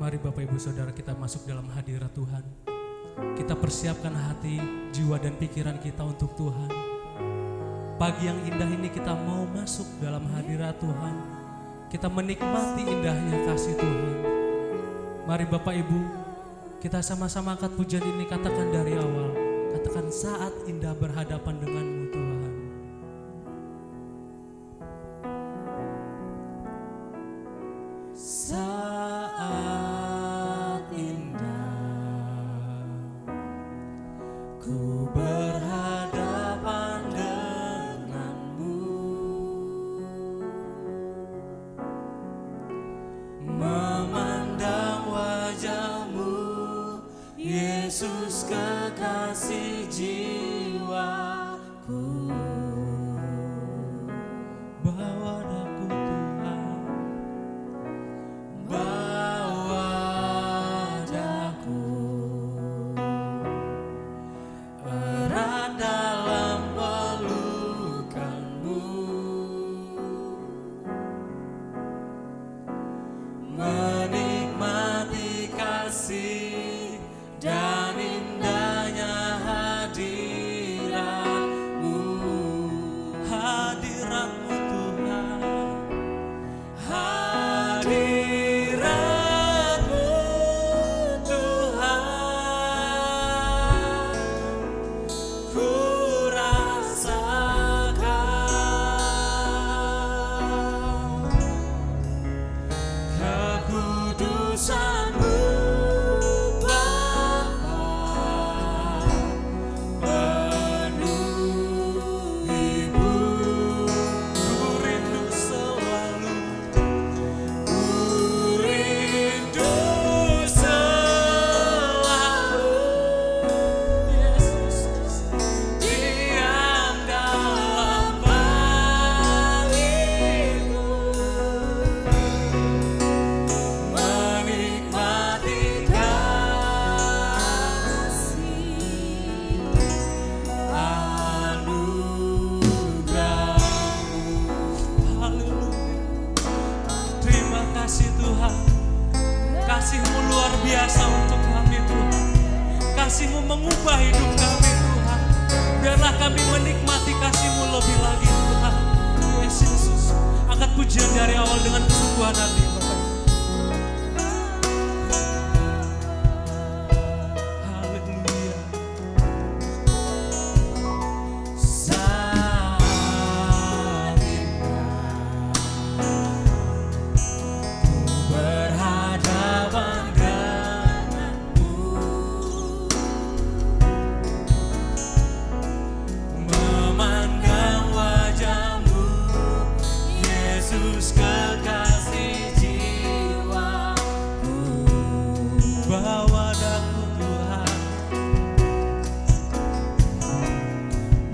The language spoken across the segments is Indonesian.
Mari Bapak Ibu Saudara kita masuk dalam hadirat Tuhan. Kita persiapkan hati, jiwa dan pikiran kita untuk Tuhan. Pagi yang indah ini kita mau masuk dalam hadirat Tuhan. Kita menikmati indahnya kasih Tuhan. Mari Bapak Ibu, kita sama-sama angkat pujian ini, katakan dari awal. Katakan saat indah berhadapan denganmu Tuhan. Saat indah ku berhadapan denganmu, memandang wajahmu, Yesus kekasih jiwaku. Bawa daku Tuhan, bawa daku erat dalam pelukanmu, menikmati kasih dan indahnya hadiratmu. Hadiratmu Tuhan, hadiratmu Tuhan, ku rasakan kekudusan-Mu Bapa, penuh ibu. Ku rindu selalu, ku rindu selalu, Yesus, diam dalam bait-Mu, menikmati kasih anugerah-Mu. Haleluya. Terima kasih Tuhan. Kasih-Mu luar biasa untuk kami Tuhan. Kasih-Mu mengubah hidup kami Tuhan. Biarlah kami menikmati kasih-Mu lebih lagi Tuhan. Yesus, angkat pujian dari awal dengan kesungguhan hati Bapak Ibu. Haleluya. Saat indah ku berhadapan denganmu, memandang wajahmu, Yesus kekasih jiwaku. Bawa daku Tuhan,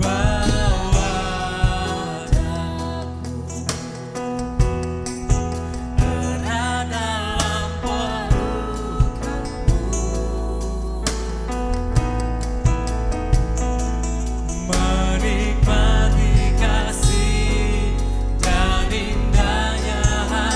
bawa daku erat dalam pelukanmu, menikmati kasih dan indahnya hadiratmu.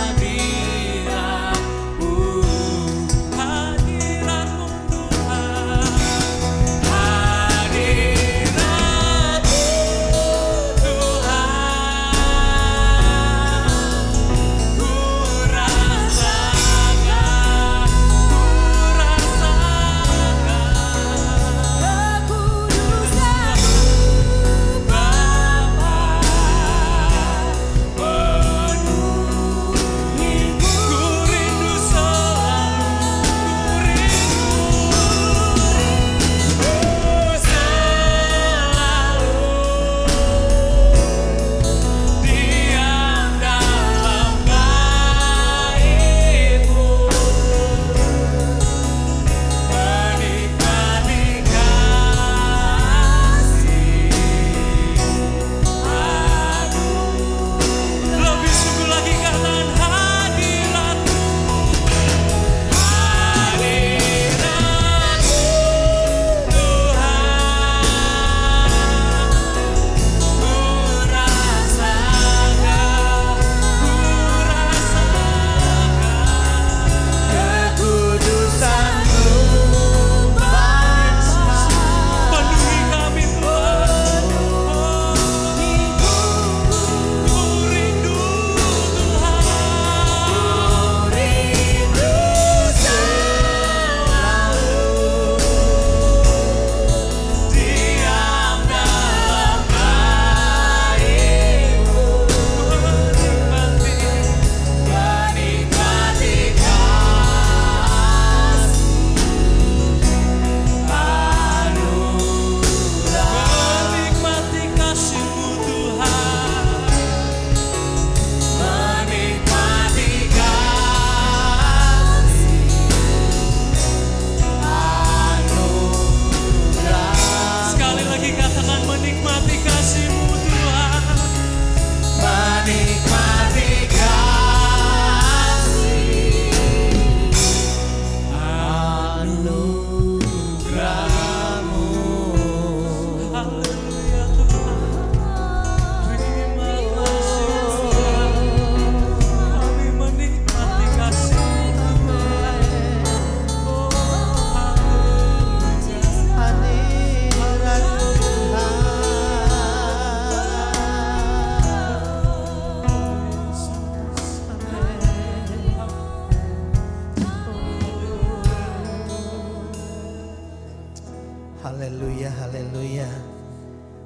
Haleluya, haleluya.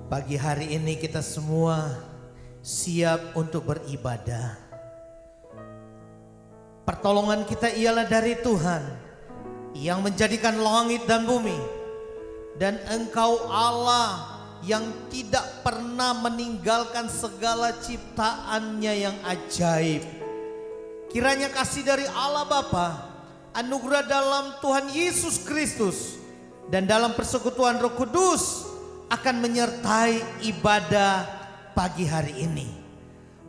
Pagi hari ini kita semua siap untuk beribadah. Pertolongan kita ialah dari Tuhan yang menjadikan langit dan bumi. Dan Engkau Allah yang tidak pernah meninggalkan segala ciptaannya yang ajaib. Kiranya kasih dari Allah Bapa, anugerah dalam Tuhan Yesus Kristus, dan dalam persekutuan Roh Kudus akan menyertai ibadah pagi hari ini.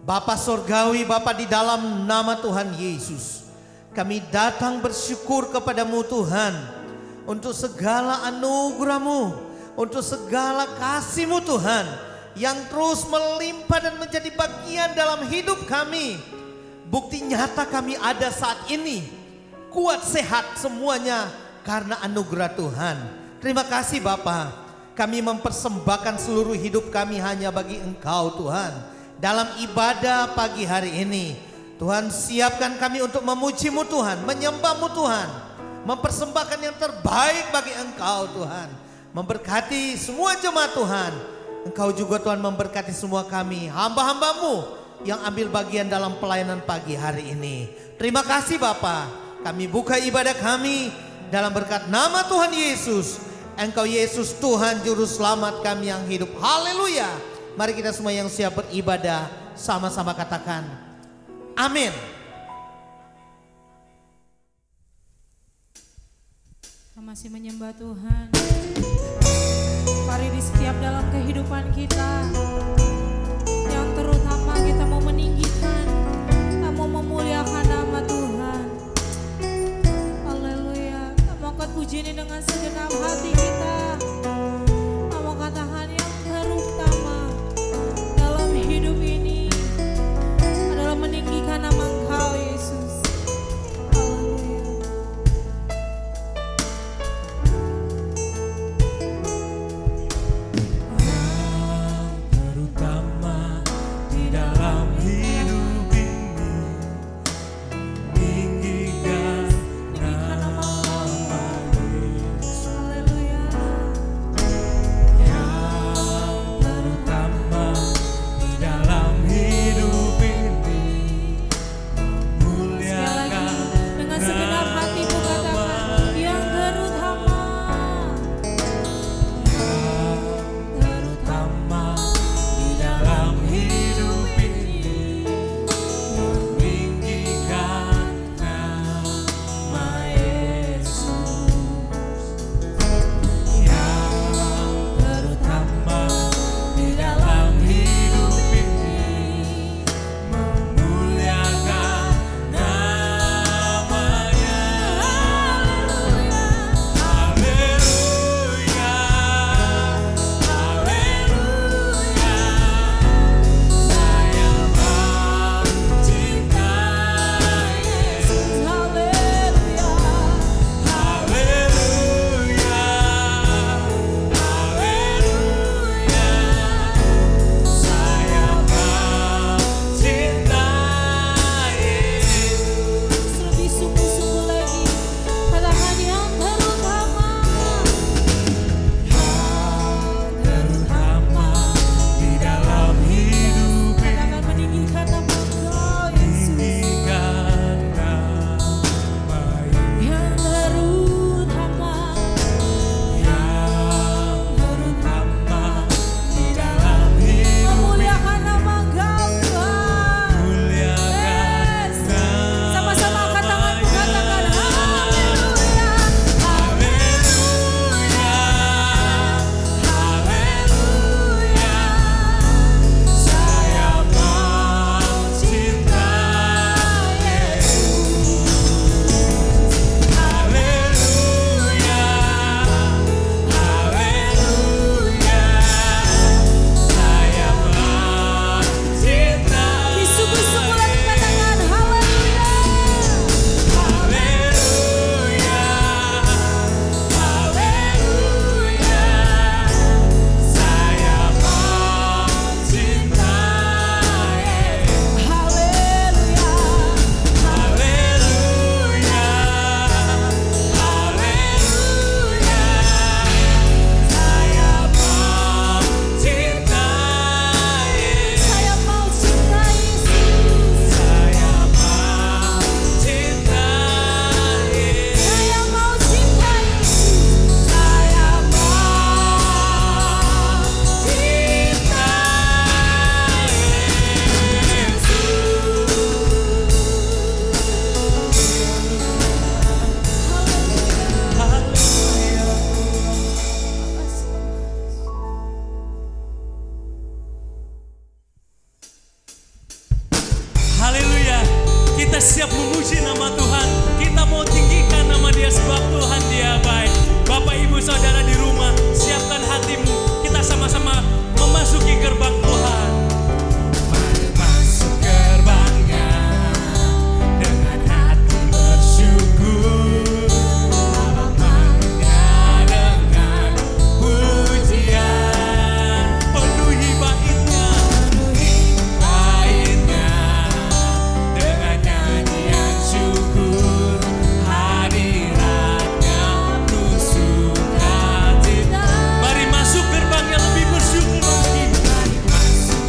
Bapa Sorgawi, Bapa di dalam nama Tuhan Yesus, kami datang bersyukur kepadamu Tuhan, untuk segala anugerah-Mu, untuk segala kasih-Mu Tuhan, yang terus melimpah dan menjadi bagian dalam hidup kami. Bukti nyata kami ada saat ini, kuat sehat semuanya karena anugerah Tuhan. Terima kasih Bapa. Kami mempersembahkan seluruh hidup kami hanya bagi Engkau Tuhan. Dalam ibadah pagi hari ini, Tuhan siapkan kami untuk memuji-Mu Tuhan, menyembah-Mu Tuhan, mempersembahkan yang terbaik bagi Engkau Tuhan. Memberkati semua jemaat Tuhan. Engkau juga Tuhan memberkati semua kami, hamba-hamba-Mu yang ambil bagian dalam pelayanan pagi hari ini. Terima kasih Bapa. Kami buka ibadah kami dalam berkat nama Tuhan Yesus. Engkau Yesus Tuhan Juru Selamat kami yang hidup. Haleluya. Mari kita semua yang siap beribadah sama-sama katakan amin. Kita masih menyembah Tuhan. Mari di setiap dalam kehidupan kita, yang terutama kita mau meninggikan, kita mau memuliakan nama Tuhan. Angkat puji ini dengan segenap hati kita. Kamu katakan yang terutama dalam hidup ini adalah meninggikan nama Engkau Yesus. Haleluya. Yang terutama Kita siap memuji nama Tuhan. Kita mau tinggikan nama Dia sebab Tuhan Dia baik. Bapak Ibu Saudara di rumah, siapkan hatimu. Kita sama-sama memasuki gerbang Tuhan. Masuk gerbangnya dengan hati bersyukur, halamannya dengan pujian, Penuhi baitnya, dengan nyanyian syukur, hadiratnya penuh sukacita. mari masuk gerbangnya lebih bersyukur lagi. Masuk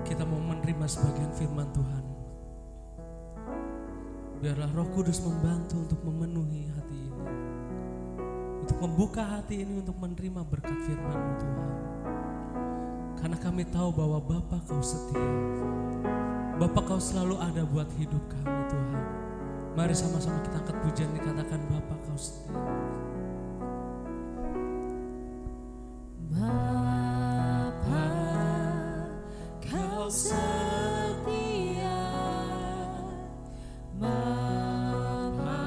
kita mau menerima sebagian firman Tuhan. Biarlah Roh Kudus membantu untuk memenuhi hati ini, untuk membuka hati ini untuk menerima berkat firman-Mu Tuhan. Karena kami tahu bahwa Bapa Kau setia, Bapa Kau selalu ada buat hidup kami Tuhan. Mari sama-sama kita angkat pujian, dikatakan Bapa Kau setia. Bapa, Kau setia. Bapa,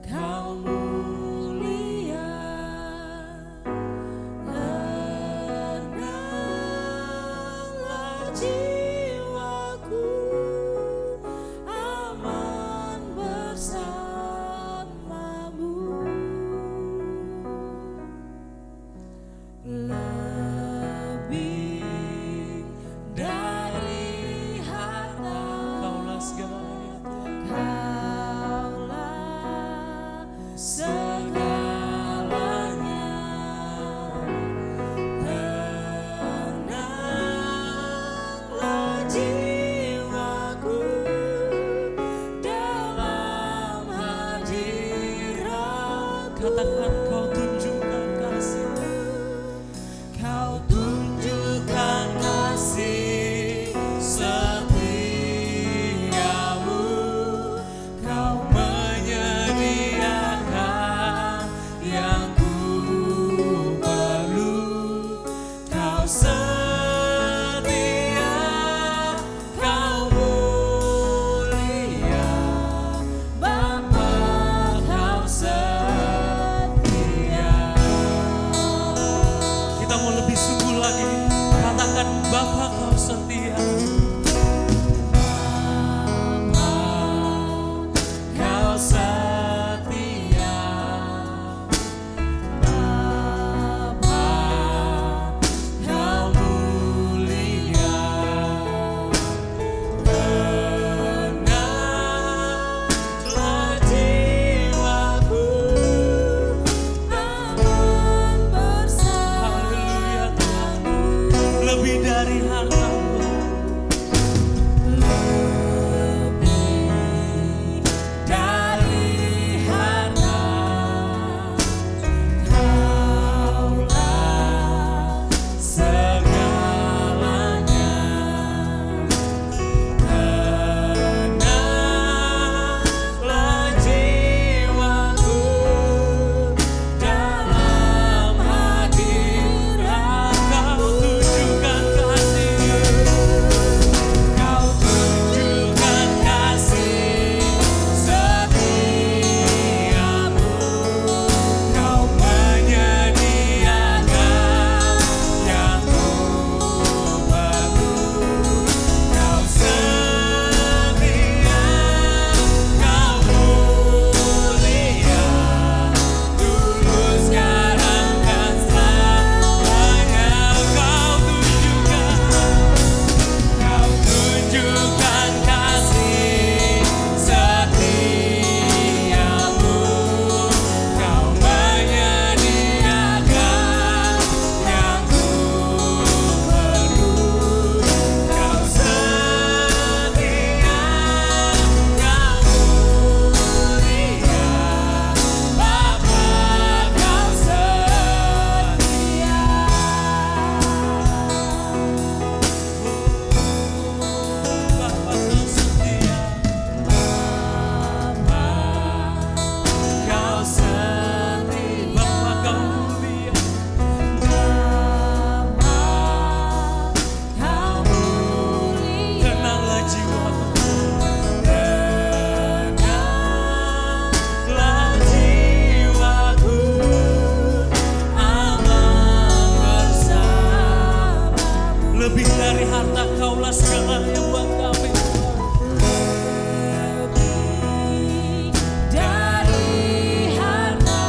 Kau mulia. Tenanglah jiwaku, aman bersamamu. Lebih dari harta, Kaulah segalanya Tuhan. Kaulah segalanya. Tenanglah jiwaku dalam hadirat. Katakan Kau tunjukkan kasih, Kau tunjukkan kasih setiamu. Kau menyediakan yang ku perlu. Kau setia, Kau mulia. Bapa, Kau setia. kita mau lebih sungguh lagi. Katakan Bapa Kau setia. Kau setia. Bapa, Kau mulia. Tenanglah jiwaku, aman Haleluya Tuhan. bersamamu. Lebih dari harta Tuhan. Lebih dari harta, Kaulah segalanya. Tenanglah jiwaku dalam hadirat. Kau tunjukkan kasih, Kau tunjukkan kasih setiamu. Kau menyediakan yang ku perlu. Kau setia, Kau mulia. Tulus sekarang dan selamanya. Kau tunjukkan, Kau tunjukkan kasih setiamu. Kau menyediakan yang ku perlu. Kau setia, Kau mulia. Bapa, Kau setia. Bapa Kau setia. Bapa, Kau setia. Bapa Kau mulia. Bapa, Kau mulia. Tenanglah jiwaku, Tenanglah jiwaku, aman bersamamu. lebih dari harta Kaulah segalanya buat kami. Lebih dari harta,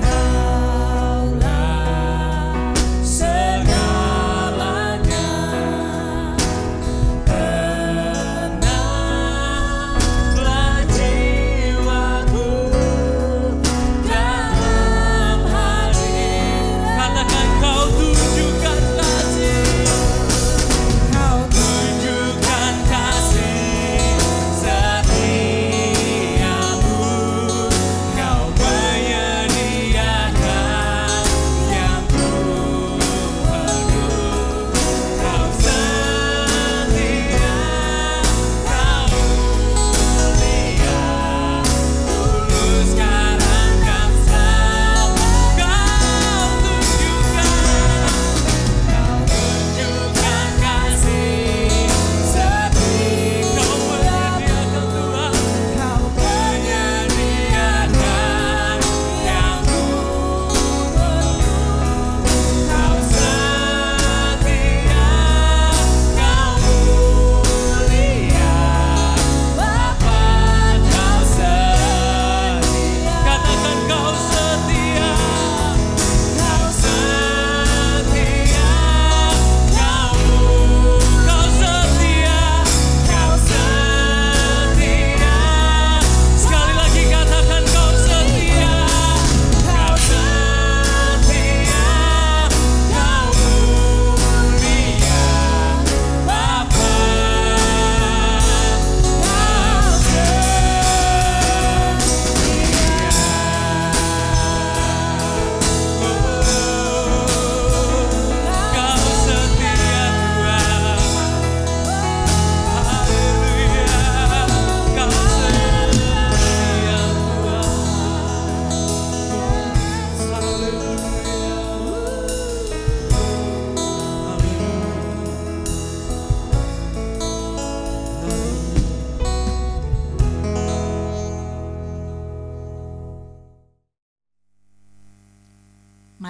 Kaulah segalanya. Tenanglah jiwaku dalam hadirat. Katakan Kau tunjukkan kasih.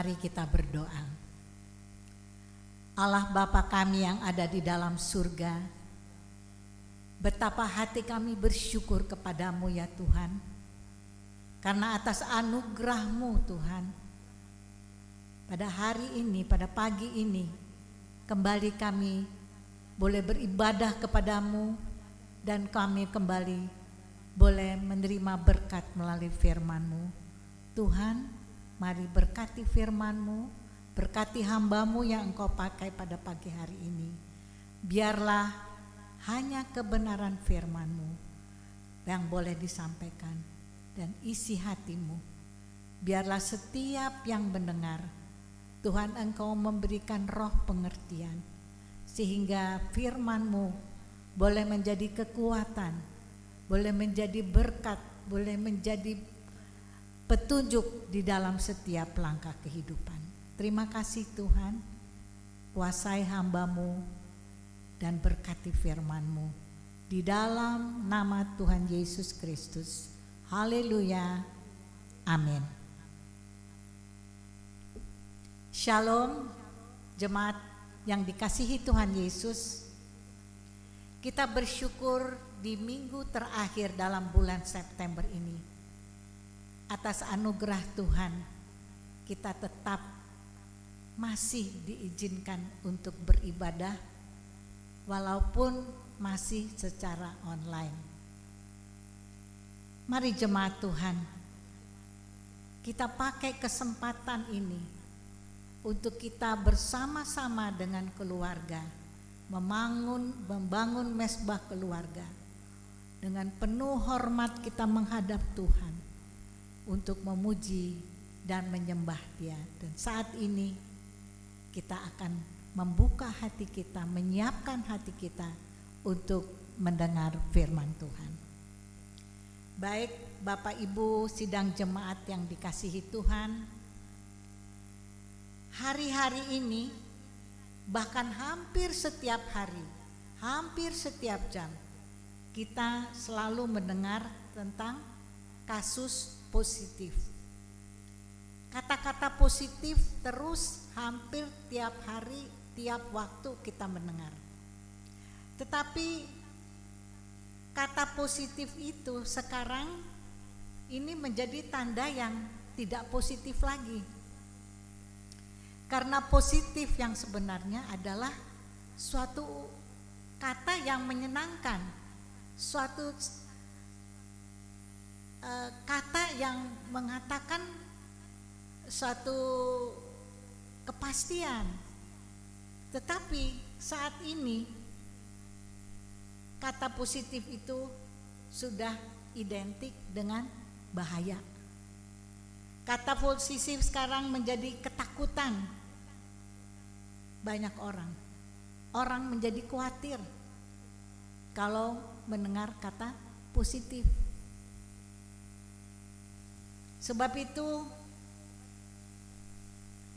Mari kita berdoa. Allah Bapa kami yang ada di dalam surga, betapa hati kami bersyukur kepadamu ya Tuhan, karena atas anugerah-Mu Tuhan, pada hari ini, pada pagi ini, kembali kami boleh beribadah kepadamu, dan kami kembali boleh menerima berkat melalui firman-Mu. Tuhan, mari berkati firman-Mu, berkati hamba-Mu yang Engkau pakai pada pagi hari ini. Biarlah hanya kebenaran firman-Mu yang boleh disampaikan dan isi hati-Mu. Biarlah setiap yang mendengar, Tuhan Engkau memberikan roh pengertian, sehingga firman-Mu boleh menjadi kekuatan, boleh menjadi berkat, boleh menjadi petunjuk di dalam setiap langkah kehidupan. Terima kasih Tuhan, kuasai hamba-Mu dan berkati firman-Mu. Di dalam nama Tuhan Yesus Kristus. Haleluya. Amin. Shalom, jemaat yang dikasihi Tuhan Yesus. Kita bersyukur di minggu terakhir dalam bulan September ini. Atas anugerah Tuhan, kita tetap masih diizinkan untuk beribadah walaupun masih secara online. Mari jemaat Tuhan, kita pakai kesempatan ini untuk kita bersama-sama dengan keluarga membangun mesbah keluarga. Dengan penuh hormat kita menghadap Tuhan untuk memuji dan menyembah Dia. Dan saat ini kita akan membuka hati kita, menyiapkan hati kita untuk mendengar firman Tuhan. Baik Bapak Ibu sidang jemaat yang dikasihi Tuhan, hari-hari ini bahkan hampir setiap hari, hampir setiap jam kita selalu mendengar tentang kasus positif. Kata-kata positif terus hampir tiap hari, tiap waktu kita mendengar. Tetapi kata positif itu sekarang ini menjadi tanda yang tidak positif lagi. Karena positif yang sebenarnya adalah suatu kata yang menyenangkan, suatu kata yang mengatakan suatu kepastian. Tetapi saat ini kata positif itu sudah identik dengan bahaya. Kata positif sekarang menjadi ketakutan. Banyak orang menjadi khawatir kalau mendengar kata positif. Sebab itu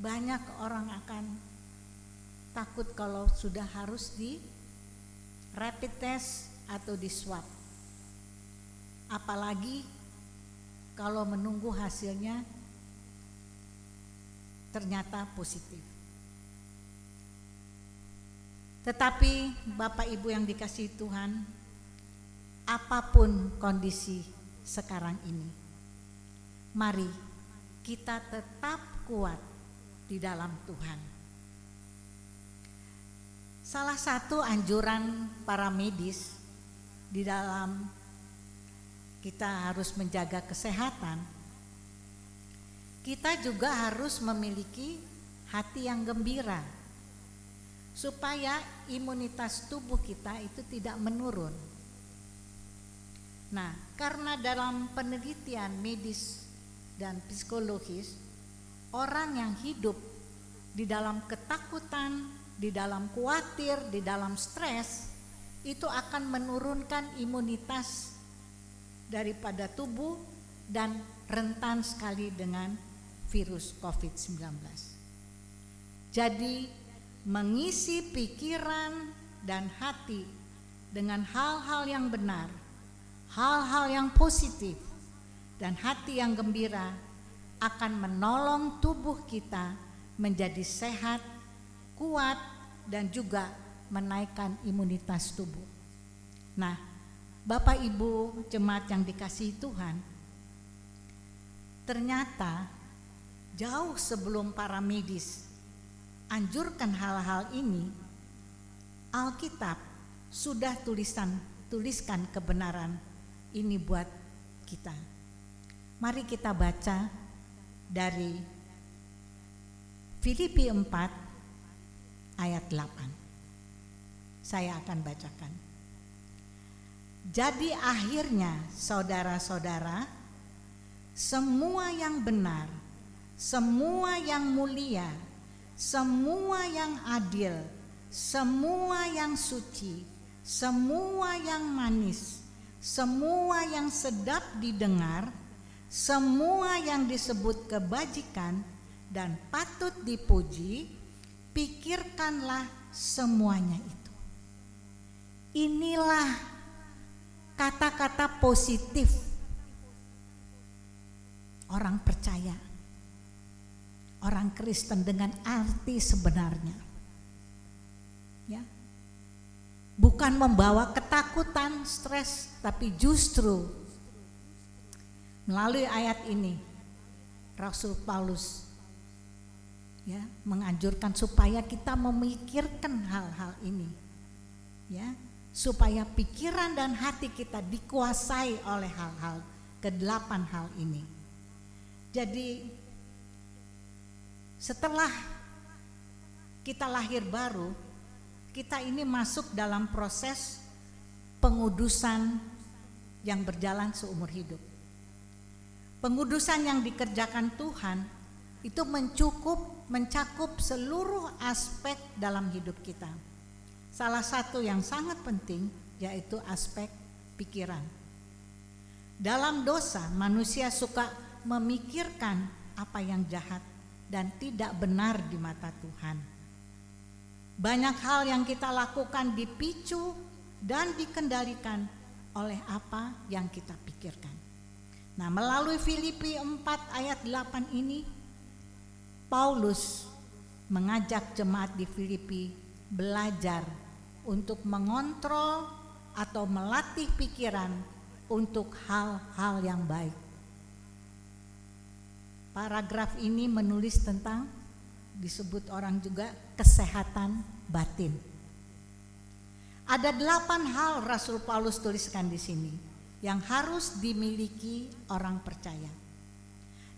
banyak orang akan takut kalau sudah harus di rapid test atau di swab. Apalagi kalau menunggu hasilnya ternyata positif. Tetapi Bapak Ibu yang dikasihi Tuhan, apapun kondisi sekarang ini, mari kita tetap kuat di dalam Tuhan. Salah satu anjuran para medis di dalam kita harus menjaga kesehatan, kita juga harus memiliki hati yang gembira supaya imunitas tubuh kita itu tidak menurun. Nah, karena dalam penelitian medis dan psikologis, orang yang hidup di dalam ketakutan, di dalam khawatir, di dalam stres, itu akan menurunkan imunitas daripada tubuh dan rentan sekali dengan virus COVID-19. Jadi mengisi pikiran dan hati dengan hal-hal yang benar, hal-hal yang positif, dan hati yang gembira akan menolong tubuh kita menjadi sehat, kuat, dan juga menaikkan imunitas tubuh. Nah, Bapak Ibu jemaat yang dikasihi Tuhan, ternyata jauh sebelum para medis anjurkan hal-hal ini, Alkitab sudah tuliskan kebenaran ini buat kita. Mari kita baca dari Filipi 4 ayat 8. Saya akan bacakan. Jadi akhirnya saudara-saudara, semua yang benar, semua yang mulia, semua yang adil, semua yang suci, semua yang manis, semua yang sedap didengar, semua yang disebut kebajikan dan patut dipuji, pikirkanlah semuanya itu. Inilah kata-kata positif orang percaya, orang Kristen dengan arti sebenarnya. Ya. Bukan membawa ketakutan, stres, tapi justru melalui ayat ini Rasul Paulus ya menganjurkan supaya kita memikirkan hal-hal ini. Ya, supaya pikiran dan hati kita dikuasai oleh hal-hal ke-8 hal ini. Jadi setelah kita lahir baru, kita ini masuk dalam proses pengudusan yang berjalan seumur hidup. Pengudusan yang dikerjakan Tuhan itu mencakup seluruh aspek dalam hidup kita. Salah satu yang sangat penting yaitu aspek pikiran. Dalam dosa, manusia suka memikirkan apa yang jahat dan tidak benar di mata Tuhan. Banyak hal yang kita lakukan dipicu dan dikendalikan oleh apa yang kita pikirkan. Nah, melalui Filipi 4 ayat 8 ini, Paulus mengajak jemaat di Filipi belajar untuk mengontrol atau melatih pikiran untuk hal-hal yang baik. Paragraf ini menulis tentang, disebut orang juga, kesehatan batin. Ada 8 hal Rasul Paulus tuliskan di sini yang harus dimiliki orang percaya.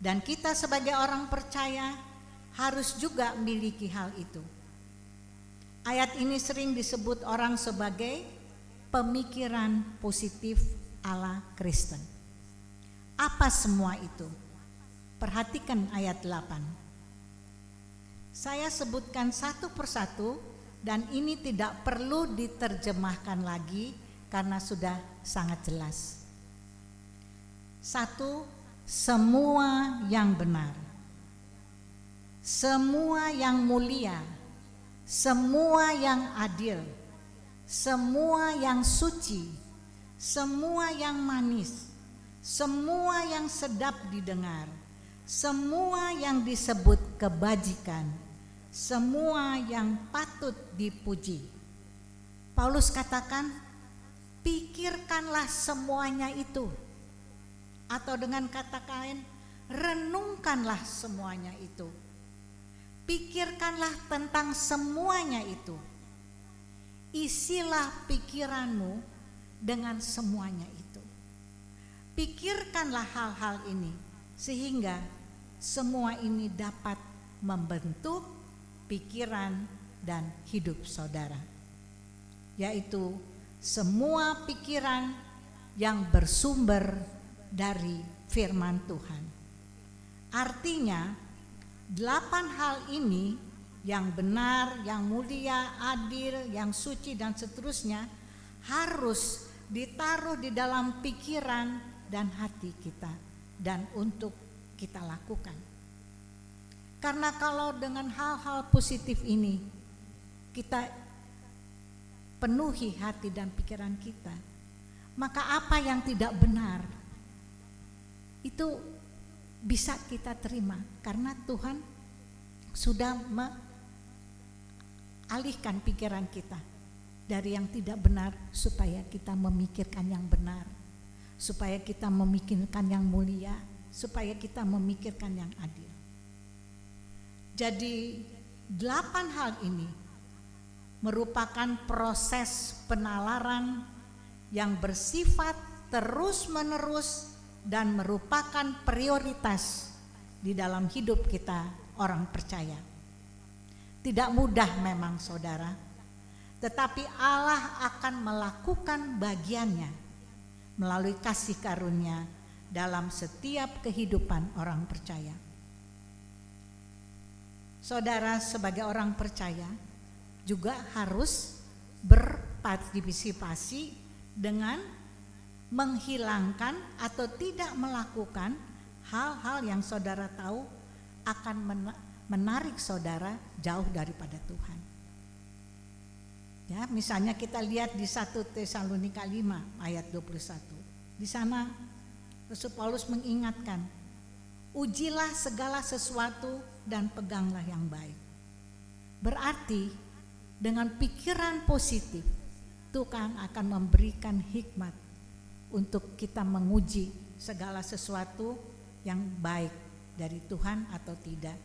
Dan kita sebagai orang percaya harus juga miliki hal itu. Ayat ini sering disebut orang sebagai pemikiran positif ala Kristen. Apa semua itu? Perhatikan ayat 8. Saya sebutkan satu persatu dan ini tidak perlu diterjemahkan lagi karena sudah sangat jelas. 1. Semua yang benar, semua yang mulia, semua yang adil, semua yang suci, semua yang manis, semua yang sedap didengar, semua yang disebut kebajikan, semua yang patut dipuji. Paulus katakan, pikirkanlah semuanya itu. Atau dengan kata lain, renungkanlah semuanya itu. Pikirkanlah tentang semuanya itu. Isilah pikiranmu dengan semuanya itu. Pikirkanlah hal-hal ini sehingga semua ini dapat membentuk pikiran dan hidup saudara. Yaitu semua pikiran yang bersumber dari firman Tuhan. Artinya 8 hal ini yang benar, yang mulia, adil, yang suci dan seterusnya harus ditaruh di dalam pikiran dan hati kita dan untuk kita lakukan. Karena kalau dengan hal-hal positif ini kita penuhi hati dan pikiran kita, maka apa yang tidak benar itu bisa kita terima karena Tuhan sudah alihkan pikiran kita dari yang tidak benar supaya kita memikirkan yang benar, supaya kita memikirkan yang mulia, supaya kita memikirkan yang adil. Jadi 8 hal ini merupakan proses penalaran yang bersifat terus-menerus dan merupakan prioritas di dalam hidup kita orang percaya. Tidak mudah memang saudara, tetapi Allah akan melakukan bagiannya melalui kasih karunia dalam setiap kehidupan orang percaya. Saudara sebagai orang percaya juga harus berpartisipasi dengan menghilangkan atau tidak melakukan hal-hal yang saudara tahu akan menarik saudara jauh daripada Tuhan. Ya, misalnya kita lihat di 1 Tesalonika 5 ayat 21. Di sana Rasul Paulus mengingatkan, ujilah segala sesuatu dan peganglah yang baik. Berarti dengan pikiran positif Tuhan akan memberikan hikmat untuk kita menguji segala sesuatu yang baik dari Tuhan atau tidak.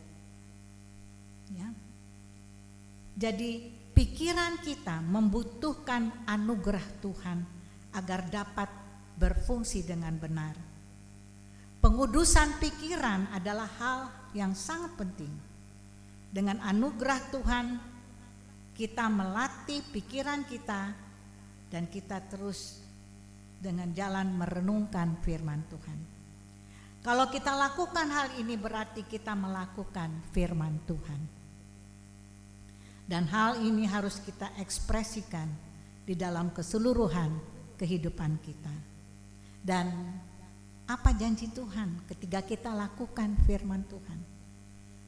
Ya. Jadi pikiran kita membutuhkan anugerah Tuhan agar dapat berfungsi dengan benar. Pengudusan pikiran adalah hal yang sangat penting. Dengan anugerah Tuhan kita melatih pikiran kita dan kita terus dengan jalan merenungkan firman Tuhan. Kalau kita lakukan hal ini berarti kita melakukan firman Tuhan. Dan hal ini harus kita ekspresikan di dalam keseluruhan kehidupan kita. Dan apa janji Tuhan ketika kita lakukan firman Tuhan?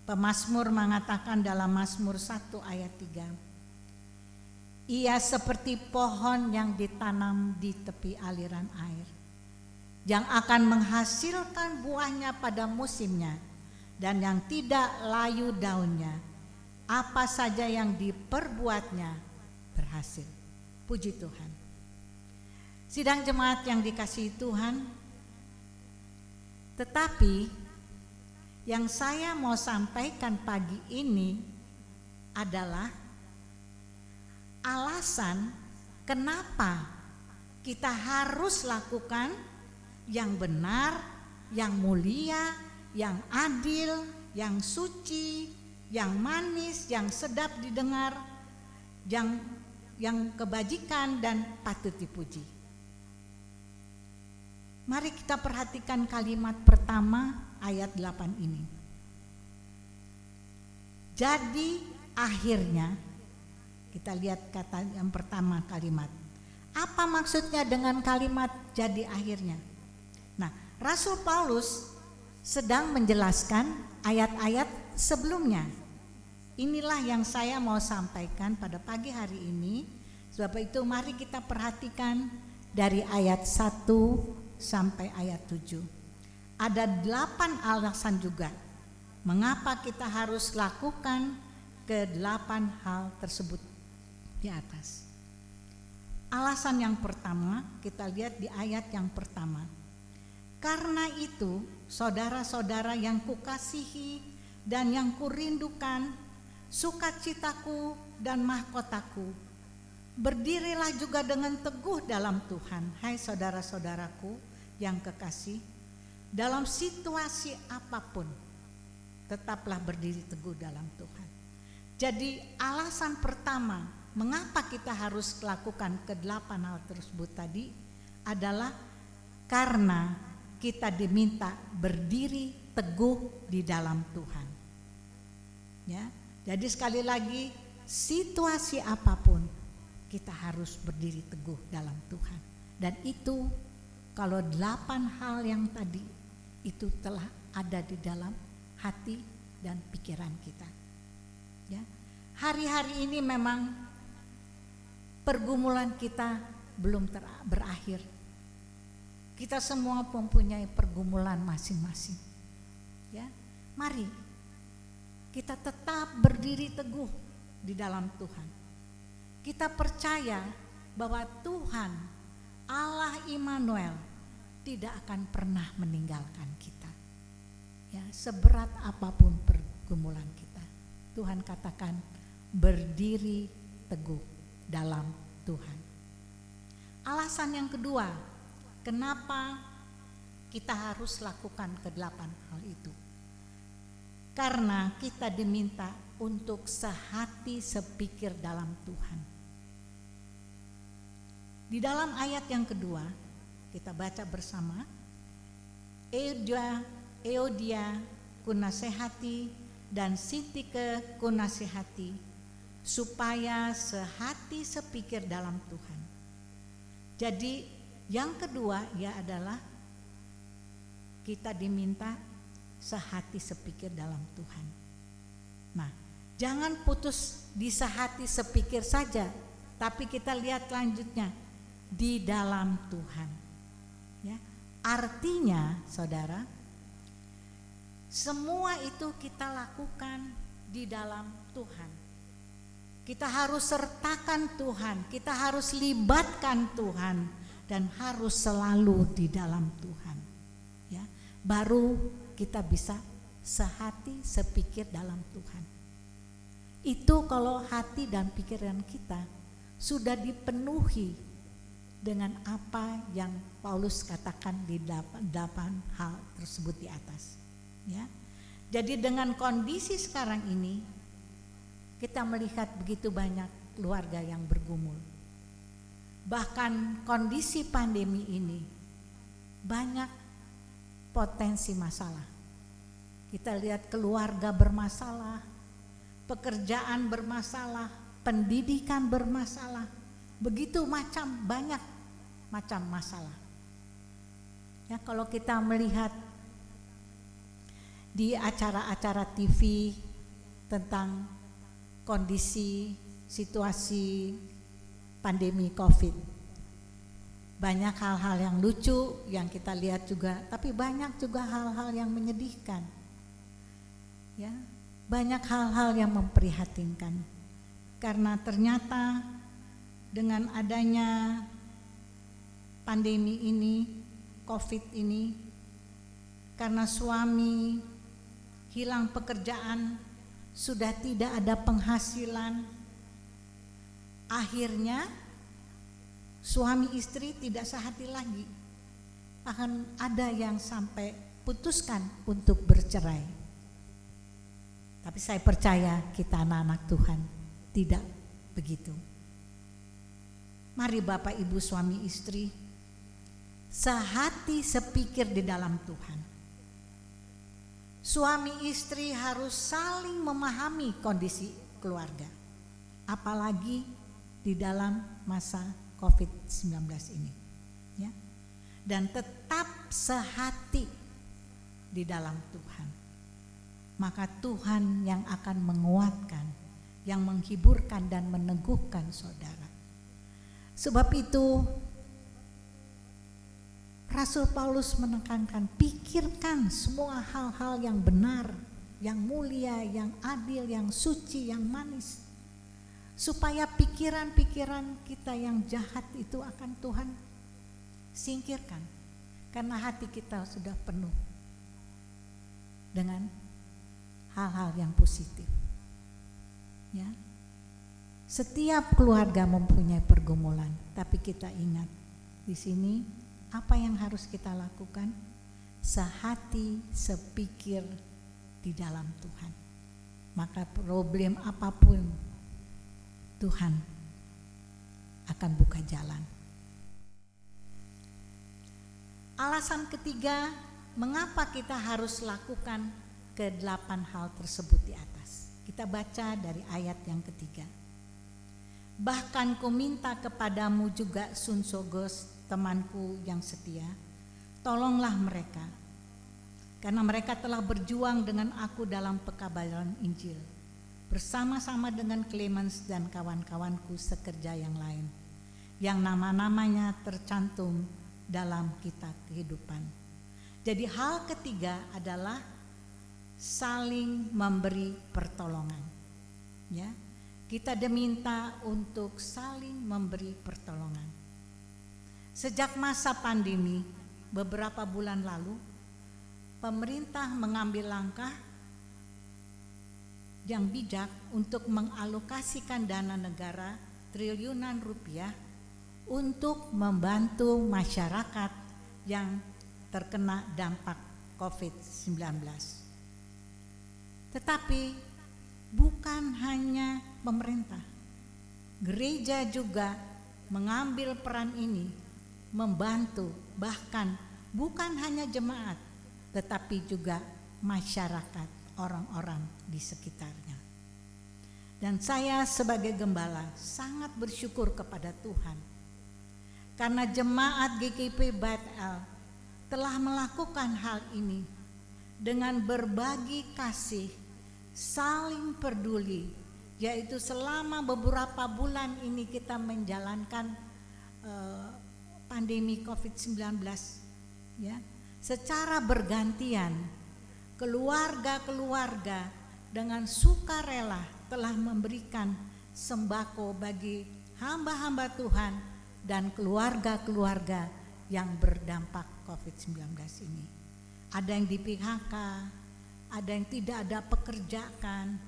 Pemazmur mengatakan dalam Mazmur 1 ayat 3, ia seperti pohon yang ditanam di tepi aliran air, yang akan menghasilkan buahnya pada musimnya, dan yang tidak layu daunnya. Apa saja yang diperbuatnya berhasil. Puji Tuhan. Sidang jemaat yang dikasihi Tuhan, tetapi yang saya mau sampaikan pagi ini adalah alasan kenapa kita harus lakukan yang benar, yang mulia, yang adil, yang suci, yang manis, yang sedap didengar, yang kebajikan dan patut dipuji. Mari kita perhatikan kalimat pertama ayat 8 ini. Jadi akhirnya, kita lihat kata yang pertama kalimat. Apa maksudnya dengan kalimat jadi akhirnya? Nah, Rasul Paulus sedang menjelaskan ayat-ayat sebelumnya. Inilah yang saya mau sampaikan pada pagi hari ini. Sebab itu mari kita perhatikan dari ayat 1 sampai ayat 7. Ada 8 alasan juga mengapa kita harus lakukan ke-8 hal tersebut di atas. Alasan yang pertama kita lihat di ayat yang pertama. Karena itu saudara-saudara yang kukasihi dan yang kurindukan, sukacitaku dan mahkotaku, berdirilah juga dengan teguh dalam Tuhan. Hai saudara-saudaraku yang kekasih, dalam situasi apapun tetaplah berdiri teguh dalam Tuhan. Jadi alasan pertama mengapa kita harus lakukan ke-8 hal tersebut tadi adalah karena kita diminta berdiri teguh di dalam Tuhan. Ya, jadi sekali lagi situasi apapun kita harus berdiri teguh dalam Tuhan. Dan itu kalau 8 hal yang tadi itu telah ada di dalam hati dan pikiran kita. Ya, hari-hari ini memang pergumulan kita belum berakhir. Kita semua mempunyai pergumulan masing-masing. Mari kita tetap berdiri teguh di dalam Tuhan. Kita percaya bahwa Tuhan Allah Immanuel tidak akan pernah meninggalkan kita. Ya, seberat apapun pergumulan kita, Tuhan katakan berdiri teguh dalam Tuhan. Alasan yang kedua, kenapa kita harus lakukan ke-8 hal itu? Karena kita diminta untuk sehati sepikir dalam Tuhan. Di dalam ayat yang kedua, kita baca bersama, Euodia kunasehati dan Sintike kunasehati, supaya sehati sepikir dalam Tuhan. Jadi yang kedua ya adalah kita diminta sehati sepikir dalam Tuhan. Nah, jangan putus di sehati sepikir saja, tapi kita lihat lanjutnya di dalam Tuhan. Ya, artinya saudara, semua itu kita lakukan di dalam Tuhan. Kita harus sertakan Tuhan, kita harus libatkan Tuhan, dan harus selalu di dalam Tuhan. Ya, baru kita bisa sehati sepikir dalam Tuhan. Itu kalau hati dan pikiran kita sudah dipenuhi dengan apa yang Paulus katakan di 8 hal tersebut di atas. Ya, jadi dengan kondisi sekarang ini kita melihat begitu banyak keluarga yang bergumul. Bahkan kondisi pandemi ini banyak potensi masalah. Kita lihat keluarga bermasalah, pekerjaan bermasalah, pendidikan bermasalah, begitu banyak macam masalah. Ya, kalau kita melihat di acara-acara TV tentang kondisi situasi pandemi COVID, banyak hal-hal yang lucu yang kita lihat juga, tapi banyak juga hal-hal yang menyedihkan. Ya, banyak hal-hal yang memprihatinkan. Karena ternyata dengan adanya pandemi ini, COVID ini, karena suami hilang pekerjaan, sudah tidak ada penghasilan, akhirnya suami istri tidak sehati lagi. Bahkan ada yang sampai putuskan untuk bercerai. Tapi saya percaya kita anak-anak Tuhan tidak begitu. Mari Bapak Ibu suami istri sehati sepikir di dalam Tuhan. Suami istri harus saling memahami kondisi keluarga, apalagi di dalam masa COVID-19 ini, ya. Dan tetap sehati di dalam Tuhan. Maka Tuhan yang akan menguatkan, yang menghiburkan dan meneguhkan saudara. Sebab itu Rasul Paulus menekankan, pikirkan semua hal-hal yang benar, yang mulia, yang adil, yang suci, yang manis, supaya pikiran-pikiran kita yang jahat itu akan Tuhan singkirkan, karena hati kita sudah penuh dengan hal-hal yang positif. Ya, setiap keluarga mempunyai pergumulan, tapi kita ingat di sini apa yang harus kita lakukan? Sehati, sepikir di dalam Tuhan. Maka problem apapun Tuhan akan buka jalan. Alasan ketiga, mengapa kita harus lakukan ke-8 hal tersebut di atas. Kita baca dari ayat yang ketiga. Bahkan ku minta kepadamu juga Sunsogos, temanku yang setia, tolonglah mereka, karena mereka telah berjuang dengan aku dalam pekabaran Injil, bersama-sama dengan Clemens dan kawan-kawanku sekerja yang lain, yang nama-namanya tercantum dalam kitab kehidupan. Jadi hal ketiga adalah saling memberi pertolongan. Ya, kita diminta untuk saling memberi pertolongan. Sejak masa pandemi beberapa bulan lalu, pemerintah mengambil langkah yang bijak untuk mengalokasikan dana negara triliunan rupiah untuk membantu masyarakat yang terkena dampak COVID-19. Tetapi bukan hanya pemerintah, gereja juga mengambil peran ini, membantu, bahkan bukan hanya jemaat, tetapi juga masyarakat, orang-orang di sekitarnya. Dan saya sebagai gembala sangat bersyukur kepada Tuhan, karena jemaat GKP Bethel telah melakukan hal ini dengan berbagi kasih, saling peduli, yaitu selama beberapa bulan ini kita menjalankan pandemi COVID-19, ya, secara bergantian keluarga-keluarga dengan sukarela telah memberikan sembako bagi hamba-hamba Tuhan dan keluarga-keluarga yang berdampak COVID-19 ini. Ada yang di PHK, ada yang tidak ada pekerjaan,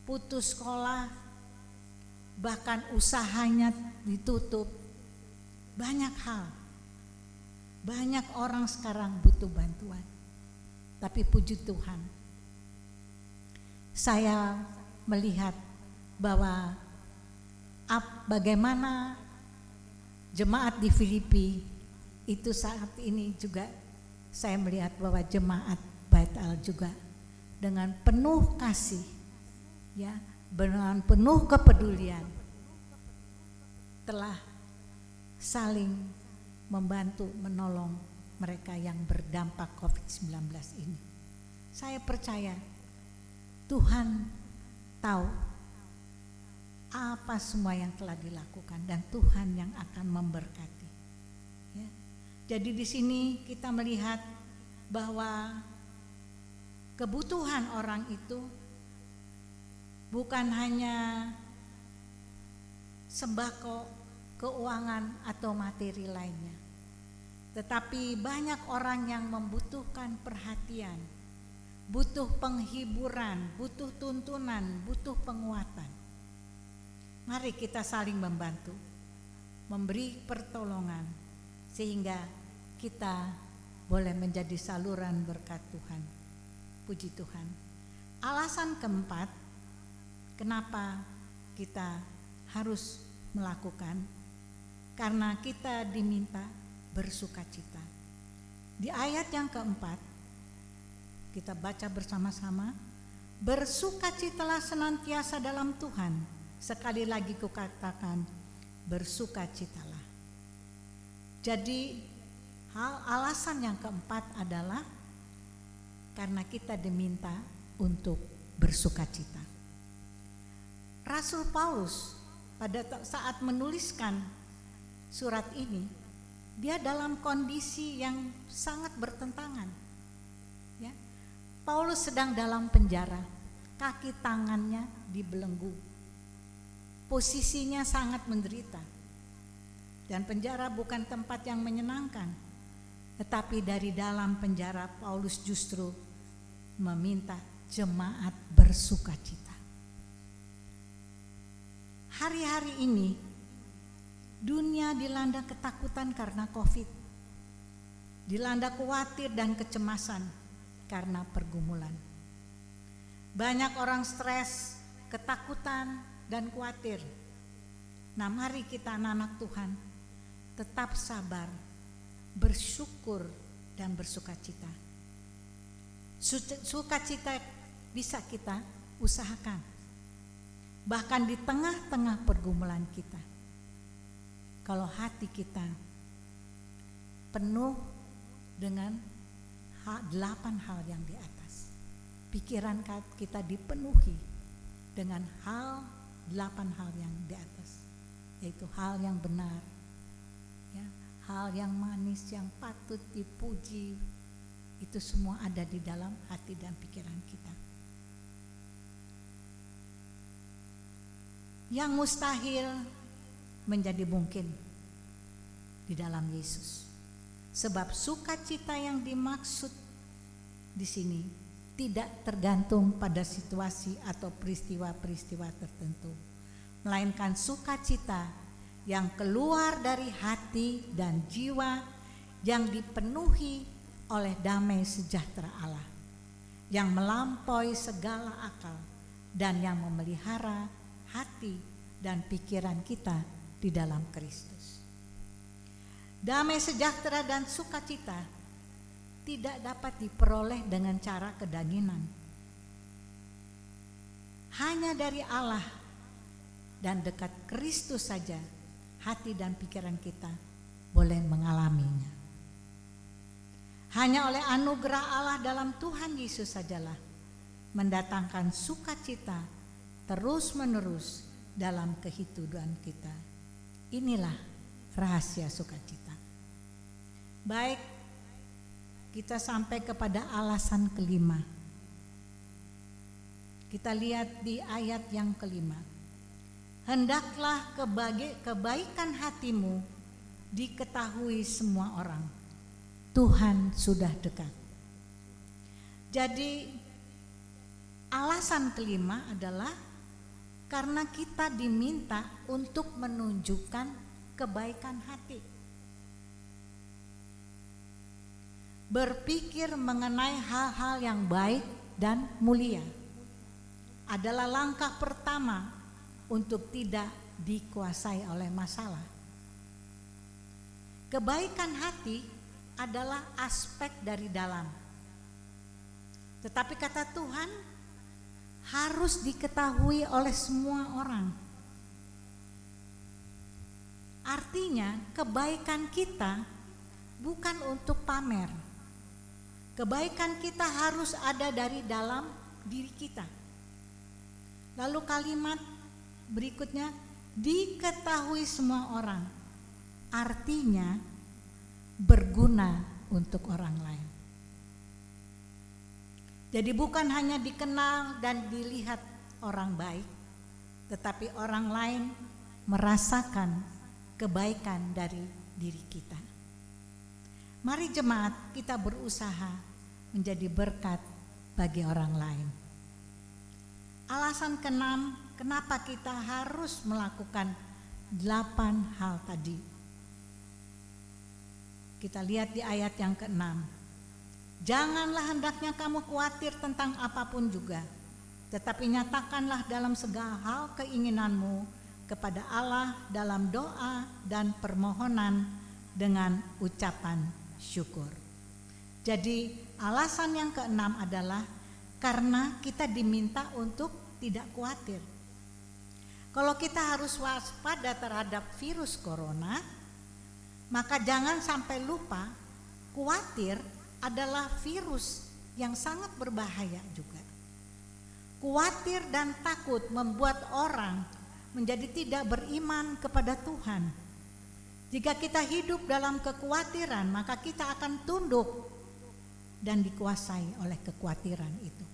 putus sekolah, bahkan usahanya ditutup. Banyak hal, banyak orang sekarang butuh bantuan. Tapi puji Tuhan, saya melihat bahwa bagaimana jemaat di Filipi itu saat ini juga saya melihat bahwa jemaat Bethel juga dengan penuh kasih, ya, dengan penuh kepedulian telah saling membantu menolong mereka yang berdampak COVID-19 ini. Saya percaya Tuhan tahu apa semua yang telah dilakukan dan Tuhan yang akan memberkati. Ya. Jadi di sini kita melihat bahwa kebutuhan orang itu bukan hanya sembako, keuangan atau materi lainnya, tetapi banyak orang yang membutuhkan perhatian, butuh penghiburan, butuh tuntunan, butuh penguatan. Mari kita saling membantu, memberi pertolongan, sehingga kita boleh menjadi saluran berkat Tuhan. Puji Tuhan. Alasan keempat, kenapa kita harus melakukan, karena kita diminta bersukacita. Di ayat yang keempat, kita baca bersama-sama, bersukacitalah senantiasa dalam Tuhan. Sekali lagi kukatakan, bersukacitalah. Jadi alasan yang keempat adalah karena kita diminta untuk bersukacita. Rasul Paulus pada saat menuliskan surat ini, dia dalam kondisi yang sangat bertentangan. Ya. Paulus sedang dalam penjara, kaki tangannya dibelenggu. Posisinya sangat menderita. Dan penjara bukan tempat yang menyenangkan. Tetapi dari dalam penjara Paulus justru meminta jemaat bersukacita. Hari-hari ini dunia dilanda ketakutan karena COVID. Dilanda khawatir dan kecemasan karena pergumulan. Banyak orang stres, ketakutan, dan khawatir. Nah, mari kita anak-anak Tuhan tetap sabar, bersyukur dan bersukacita. Sukacita bisa kita usahakan, bahkan di tengah-tengah pergumulan kita. Kalau hati kita penuh dengan 8 hal yang di atas, pikiran kita dipenuhi dengan 8 hal yang di atas, yaitu hal yang benar, ya, hal yang manis, yang patut dipuji, Itu semua ada di dalam hati dan pikiran kita. Yang mustahil menjadi mungkin di dalam Yesus. Sebab sukacita yang dimaksud di sini tidak tergantung pada situasi atau peristiwa-peristiwa tertentu, melainkan sukacita yang keluar dari hati dan jiwa yang dipenuhi oleh damai sejahtera Allah yang melampaui segala akal dan yang memelihara hati dan pikiran kita di dalam Kristus. Damai sejahtera dan sukacita tidak dapat diperoleh dengan cara kedanginan. Hanya dari Allah dan dekat Kristus saja hati dan pikiran kita boleh mengalaminya. Hanya oleh anugerah Allah dalam Tuhan Yesus sajalah mendatangkan sukacita terus-menerus dalam kehidupan kita. Inilah rahasia sukacita. Baik, kita sampai kepada alasan kelima. Kita lihat di ayat yang kelima. Hendaklah kebaikan hatimu diketahui semua orang. Tuhan sudah dekat. Jadi alasan kelima adalah karena kita diminta untuk menunjukkan kebaikan hati. Berpikir mengenai hal-hal yang baik dan mulia adalah langkah pertama untuk tidak dikuasai oleh masalah. Kebaikan hati adalah aspek dari dalam. Tetapi kata Tuhan harus diketahui oleh semua orang. Artinya kebaikan kita bukan untuk pamer. Kebaikan kita harus ada dari dalam diri kita. Lalu kalimat berikutnya, diketahui semua orang. Artinya berguna untuk orang lain. Jadi bukan hanya dikenal dan dilihat orang baik, tetapi orang lain merasakan kebaikan dari diri kita. Mari jemaat kita berusaha menjadi berkat bagi orang lain. Alasan keenam, kenapa kita harus melakukan 8 hal tadi. Kita lihat di ayat yang ke-6. Janganlah hendaknya kamu khawatir tentang apapun juga, tetapi nyatakanlah dalam segala hal keinginanmu kepada Allah dalam doa dan permohonan dengan ucapan syukur. Jadi alasan yang ke-6 adalah karena kita diminta untuk tidak khawatir. Kalau kita harus waspada terhadap virus corona, maka jangan sampai lupa khawatir adalah virus yang sangat berbahaya juga. Khawatir dan takut membuat orang menjadi tidak beriman kepada Tuhan. Jika kita hidup dalam kekhawatiran, maka kita akan tunduk dan dikuasai oleh kekhawatiran itu.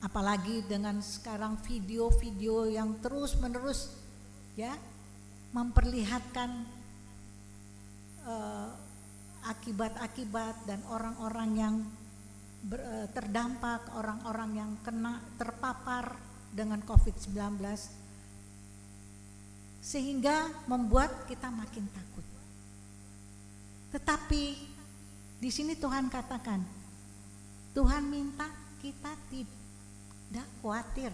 Apalagi dengan sekarang video-video yang terus-menerus ya memperlihatkan akibat-akibat dan orang-orang yang terdampak, orang-orang yang terpapar dengan COVID-19, sehingga membuat kita makin takut. Tetapi di sini Tuhan katakan, Tuhan minta kita tidak khawatir.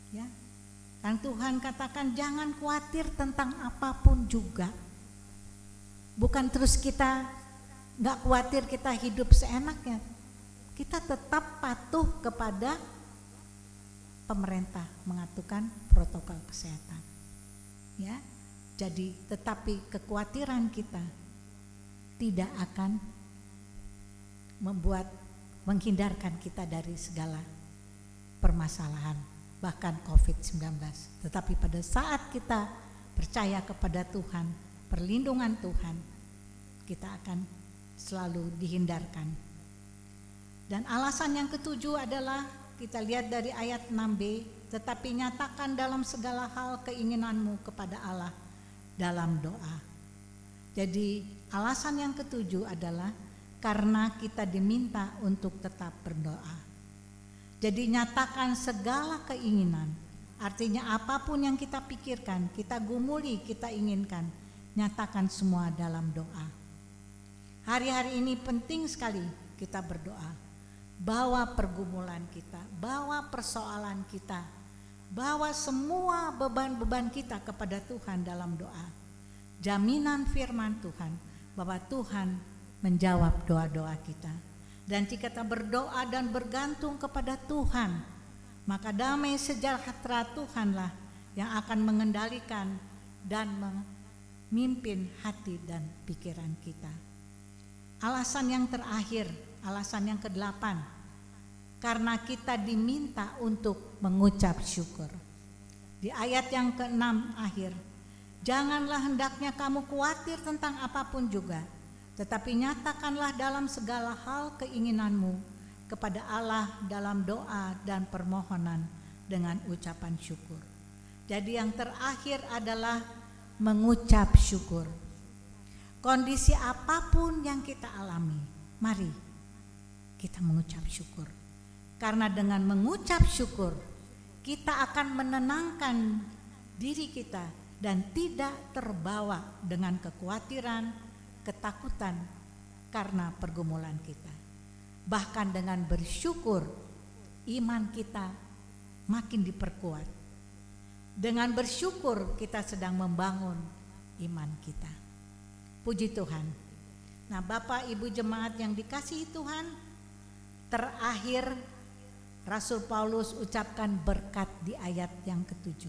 Ya. Dan Tuhan katakan jangan khawatir tentang apapun juga. Bukan terus kita gak khawatir kita hidup seenaknya. Kita tetap patuh kepada pemerintah mengaturkan protokol kesehatan. Ya. Jadi tetapi kekhawatiran kita tidak akan menghindarkan kita dari segala permasalahan, bahkan COVID-19. Tetapi pada saat kita percaya kepada Tuhan, perlindungan Tuhan, kita akan selalu dihindarkan. Dan alasan yang ketujuh adalah kita lihat dari ayat 6b, tetapi nyatakan dalam segala hal keinginanmu kepada Allah dalam doa. Jadi alasan yang ketujuh adalah karena kita diminta untuk tetap berdoa. Jadi nyatakan segala keinginan, artinya apapun yang kita pikirkan, kita gumuli, kita inginkan, nyatakan semua dalam doa. Hari-hari ini penting sekali kita berdoa. Bawa pergumulan kita, bawa persoalan kita, bawa semua beban-beban kita kepada Tuhan dalam doa. Jaminan firman Tuhan bahwa Tuhan menjawab doa-doa kita. Dan jika kita berdoa dan bergantung kepada Tuhan, maka damai sejahtera Tuhanlah yang akan mengendalikan dan memimpin hati dan pikiran kita. Alasan yang terakhir, alasan yang ke-8, karena kita diminta untuk mengucap syukur. Di ayat yang ke-6 akhir, janganlah hendaknya kamu khawatir tentang apapun juga, tetapi nyatakanlah dalam segala hal keinginanmu kepada Allah dalam doa dan permohonan dengan ucapan syukur. Jadi yang terakhir adalah mengucap syukur. Kondisi apapun yang kita alami, mari kita mengucap syukur. Karena dengan mengucap syukur, kita akan menenangkan diri kita dan tidak terbawa dengan kekhawatiran, ketakutan karena pergumulan kita. Bahkan dengan bersyukur, iman kita makin diperkuat. Dengan bersyukur kita sedang membangun iman kita. Puji Tuhan. Nah, Bapak Ibu jemaat yang dikasihi Tuhan, terakhir Rasul Paulus ucapkan berkat di ayat yang ke-7.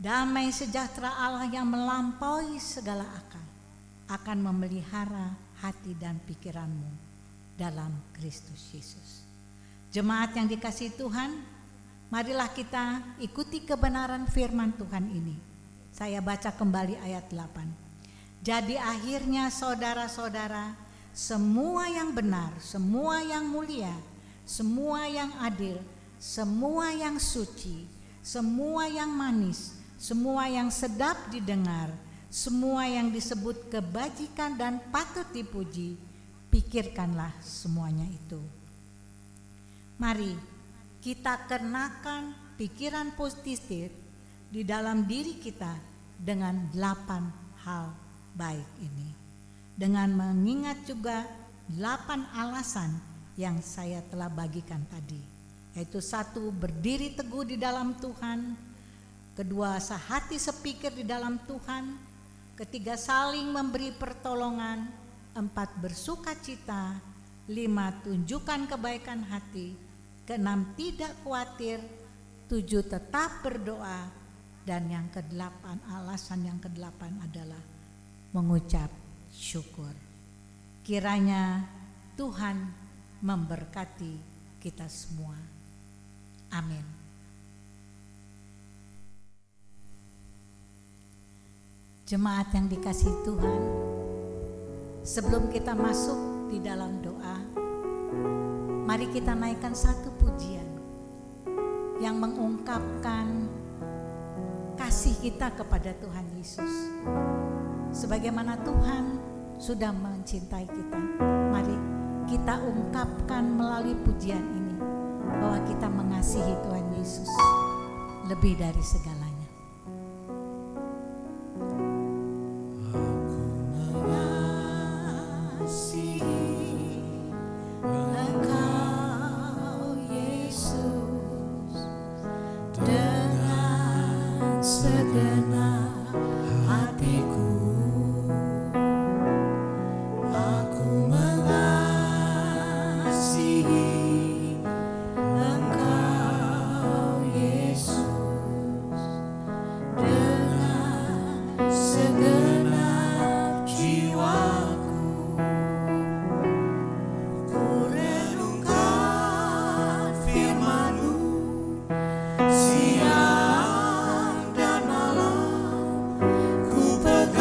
Damai sejahtera Allah yang melampaui segala akal akan memelihara hati dan pikiranmu dalam Kristus Yesus. Jemaat yang dikasihi Tuhan, marilah kita ikuti kebenaran firman Tuhan ini. Saya baca kembali ayat 8. Jadi akhirnya saudara-saudara, semua yang benar, semua yang mulia, semua yang adil, semua yang suci, semua yang manis, semua yang sedap didengar, semua yang disebut kebajikan dan patut dipuji, pikirkanlah semuanya itu. Mari kita kenakan pikiran positif di dalam diri kita dengan 8 hal baik ini. Dengan mengingat juga 8 alasan yang saya telah bagikan tadi. Yaitu 1, berdiri teguh di dalam Tuhan. 2, sehati sepikir di dalam Tuhan. 3, saling memberi pertolongan. 4, bersukacita. 5, tunjukkan kebaikan hati. 6, tidak khawatir. 7, tetap berdoa. Dan yang ke-8, alasan yang ke-8 adalah mengucap syukur. Kiranya Tuhan memberkati kita semua. Amin. Jemaat yang dikasihi Tuhan, sebelum kita masuk di dalam doa, mari kita naikkan satu pujian yang mengungkapkan kasih kita kepada Tuhan Yesus. Sebagaimana Tuhan sudah mencintai kita, mari kita ungkapkan melalui pujian ini bahwa kita mengasihi Tuhan Yesus lebih dari segalanya. Siang dan malam ku pegang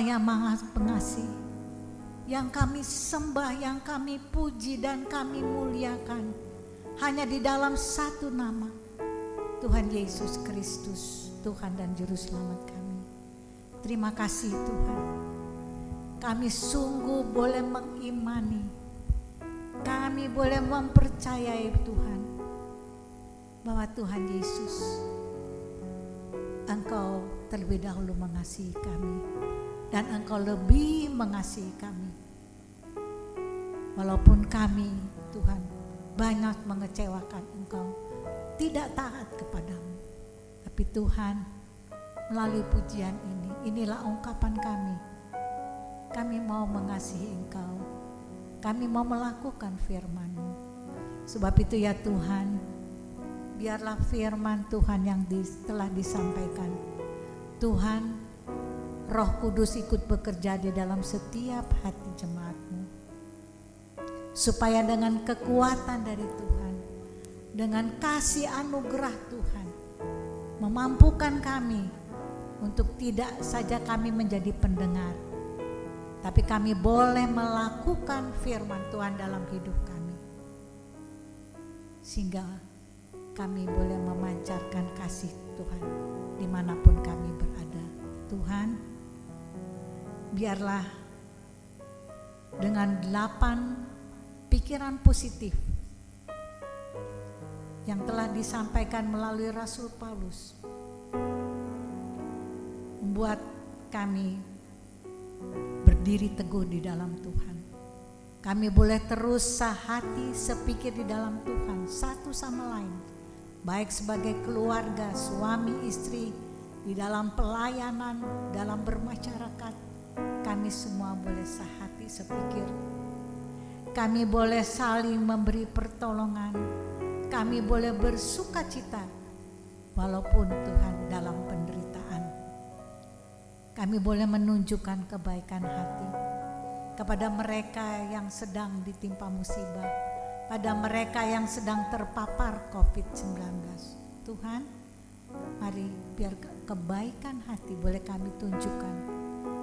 yang Maha Pengasih, yang kami sembah, yang kami puji dan kami muliakan hanya di dalam satu nama, Tuhan Yesus Kristus, Tuhan dan Juru Selamat kami. Terima kasih Tuhan, kami sungguh boleh mengimani, kami boleh mempercayai Tuhan, bahwa Tuhan Yesus, Engkau terlebih dahulu mengasihi kami, dan Engkau lebih mengasihi kami. Walaupun kami Tuhan banyak mengecewakan Engkau, tidak taat kepadamu, tapi Tuhan melalui pujian ini, inilah ungkapan kami mau mengasihi Engkau, kami mau melakukan firman-Mu. Sebab itu ya Tuhan, biarlah firman Tuhan yang telah disampaikan, Tuhan, Roh Kudus ikut bekerja di dalam setiap hati jemaat-Mu, supaya dengan kekuatan dari Tuhan, dengan kasih anugerah Tuhan, memampukan kami untuk tidak saja kami menjadi pendengar, tapi kami boleh melakukan firman Tuhan dalam hidup kami, sehingga kami boleh memancarkan kasih Tuhan dimanapun kami berada. Tuhan, biarlah dengan 8 pikiran positif yang telah disampaikan melalui Rasul Paulus membuat kami berdiri teguh di dalam Tuhan. Kami boleh terus sehati sepikir di dalam Tuhan satu sama lain, baik sebagai keluarga, suami istri, di dalam pelayanan, dalam bermasyarakat. Kami semua boleh sehati sepikir. Kami boleh saling memberi pertolongan. Kami boleh bersuka cita walaupun Tuhan dalam penderitaan. Kami boleh menunjukkan kebaikan hati kepada mereka yang sedang ditimpa musibah, pada mereka yang sedang terpapar COVID-19. Tuhan, mari biar kebaikan hati boleh kami tunjukkan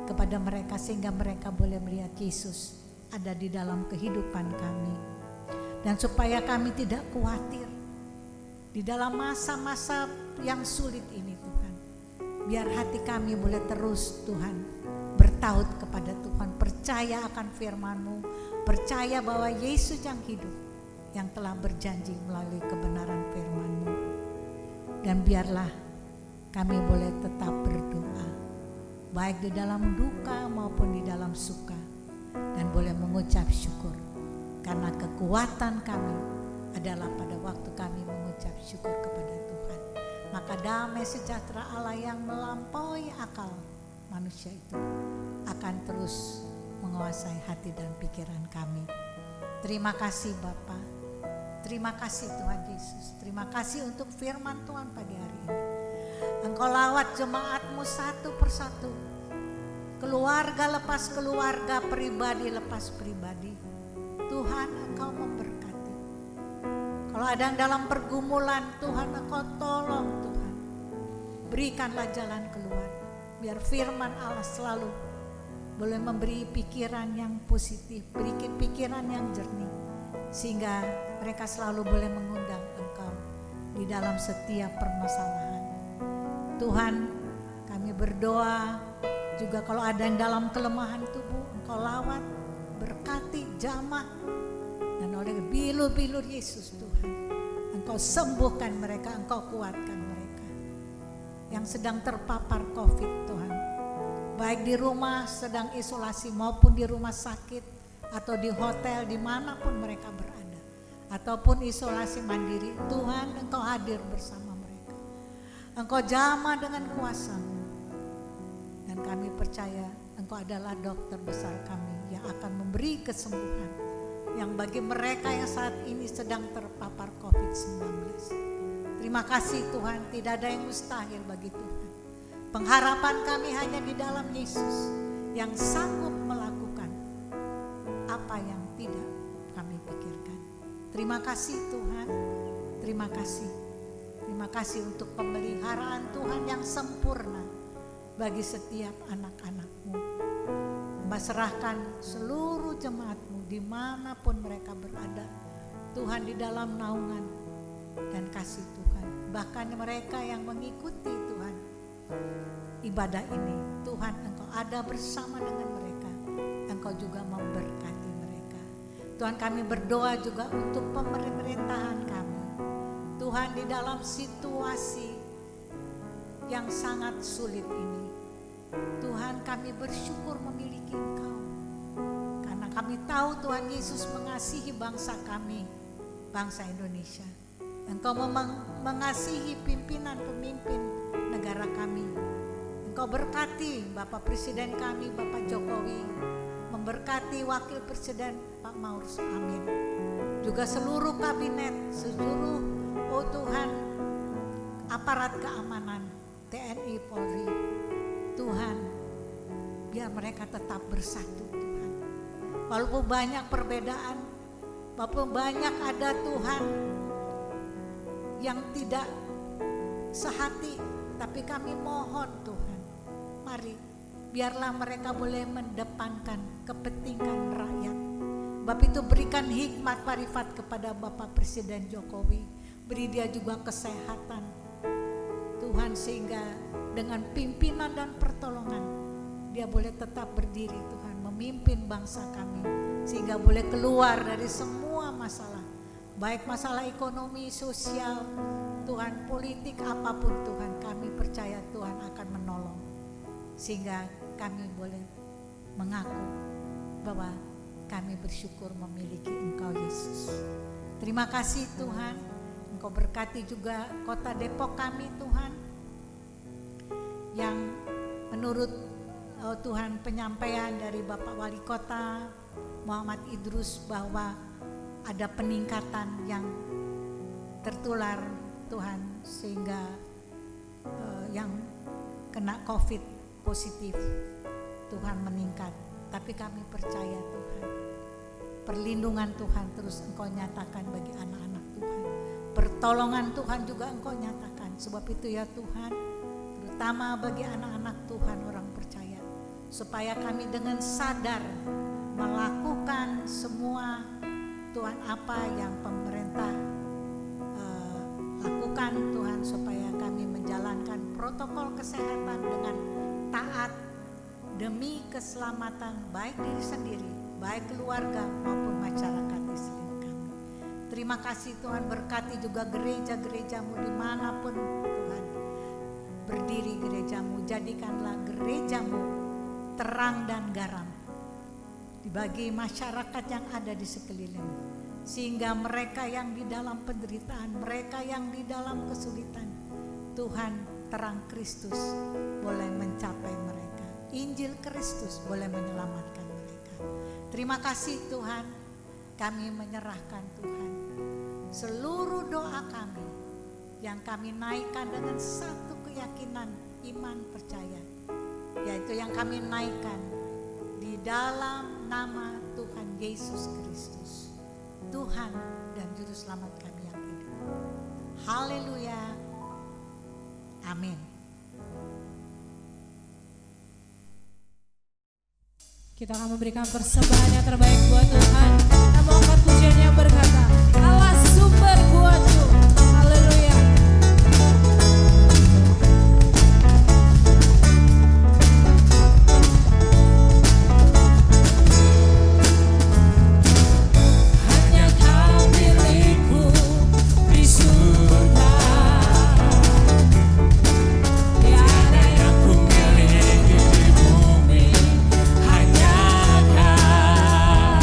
kepada mereka, sehingga mereka boleh melihat Yesus ada di dalam kehidupan kami. Dan supaya kami tidak khawatir di dalam masa-masa yang sulit ini Tuhan, biar hati kami boleh terus Tuhan bertaut kepada Tuhan, percaya akan firman-Mu, percaya bahwa Yesus yang hidup, yang telah berjanji melalui kebenaran firman-Mu. Dan biarlah kami boleh tetap berdoa, baik di dalam duka maupun di dalam suka, dan boleh mengucap syukur, karena kekuatan kami adalah pada waktu kami mengucap syukur kepada Tuhan. Maka damai sejahtera Allah yang melampaui akal manusia itu akan terus menguasai hati dan pikiran kami. Terima kasih Bapa, terima kasih Tuhan Yesus, terima kasih untuk firman Tuhan pagi hari ini. Engkau lawat jemaat-Mu satu persatu, keluarga lepas keluarga, pribadi lepas pribadi. Tuhan, Engkau memberkati. Kalau ada yang dalam pergumulan, Tuhan Engkau tolong Tuhan. Berikanlah jalan keluar, biar firman Allah selalu boleh memberi pikiran yang positif, beri pikiran yang jernih, sehingga mereka selalu boleh mengundang Engkau di dalam setiap permasalahan. Tuhan, kami berdoa juga kalau ada yang dalam kelemahan tubuh, Engkau lawat, berkati, jamah, dan oleh bilur-bilur Yesus Tuhan, Engkau sembuhkan mereka, Engkau kuatkan mereka yang sedang terpapar COVID Tuhan, baik di rumah sedang isolasi maupun di rumah sakit atau di hotel, dimanapun mereka berada, ataupun isolasi mandiri. Tuhan, Engkau hadir bersama mereka, Engkau jamah dengan kuasa-Mu, dan kami percaya Engkau adalah dokter besar kami yang akan memberi kesembuhan yang bagi mereka yang saat ini sedang terpapar COVID-19. Terima kasih Tuhan, tidak ada yang mustahil bagi Tuhan. Pengharapan kami hanya di dalam Yesus yang sanggup melakukan apa yang tidak kami pikirkan. Terima kasih Tuhan, terima kasih. Terima kasih untuk pemeliharaan Tuhan yang sempurna bagi setiap anak-anak-Mu. Hamba serahkan seluruh jemaat-Mu dimanapun mereka berada, Tuhan, di dalam naungan dan kasih Tuhan. Bahkan mereka yang mengikuti Tuhan ibadah ini, Tuhan, Engkau ada bersama dengan mereka. Engkau juga memberkati mereka. Tuhan, kami berdoa juga untuk pemerintahan kami. Tuhan, di dalam situasi yang sangat sulit ini, Tuhan, kami bersyukur memiliki Engkau. Karena kami tahu Tuhan Yesus mengasihi bangsa kami, bangsa Indonesia. Engkau mengasihi pimpinan-pemimpin negara kami. Engkau berkati Bapak Presiden kami, Bapak Jokowi, memberkati Wakil Presiden Pak Ma'ruf Amin, juga seluruh kabinet, seluruh, oh Tuhan, aparat keamanan, TNI, Polri. Tuhan, biar mereka tetap bersatu Tuhan. Walaupun banyak perbedaan, walaupun banyak ada Tuhan yang tidak sehati, tapi kami mohon Tuhan, mari biarlah mereka boleh mendepankan kepentingan rakyat. Bapak itu berikan hikmat marifat kepada Bapak Presiden Jokowi, beri dia juga kesehatan Tuhan, sehingga dengan pimpinan dan pertolongan dia boleh tetap berdiri Tuhan, memimpin bangsa kami, sehingga boleh keluar dari semua masalah, baik masalah ekonomi, sosial, Tuhan, politik, apapun Tuhan, kami percaya Tuhan akan menolong, sehingga kami boleh mengaku bahwa kami bersyukur memiliki Engkau Yesus. Terima kasih Tuhan, Engkau berkati juga kota Depok kami Tuhan, yang menurut Tuhan penyampaian dari Bapak Wali Kota Muhammad Idrus bahwa ada peningkatan yang tertular Tuhan, sehingga yang kena COVID positif Tuhan meningkat. Tapi kami percaya Tuhan, perlindungan Tuhan terus Engkau nyatakan bagi anak-anak Tuhan, pertolongan Tuhan juga Engkau nyatakan. Sebab itu ya Tuhan, terutama bagi anak-anak Tuhan orang percaya, supaya kami dengan sadar melakukan semua Tuhan apa yang pemerintah lakukan Tuhan, supaya kami menjalankan protokol kesehatan dengan taat demi keselamatan baik diri sendiri, baik keluarga maupun masyarakat di sekitar kami. Terima kasih Tuhan, berkati juga gereja-gerejamu dimanapun Tuhan berdiri gerejamu, jadikanlah gerejamu terang dan garam bagi masyarakat yang ada di sekeliling, sehingga mereka yang di dalam penderitaan, mereka yang di dalam kesulitan, Tuhan, terang Kristus boleh mencapai mereka, Injil Kristus boleh menyelamatkan mereka. Terima kasih Tuhan, kami menyerahkan Tuhan seluruh doa kami yang kami naikkan dengan satu keyakinan iman percaya, yaitu yang kami naikkan di dalam nama Tuhan Yesus Kristus, Tuhan dan Juru Selamat kami yang hidup. Haleluya, amin. Kita akan memberikan persembahan yang terbaik buat Tuhan. Kita mau angkat pujian yang berkata, Allah sumber kuatku. Haleluya. Hanya Kau milikku di surga, tiada yang ku miliki di bumi, hanya Kau.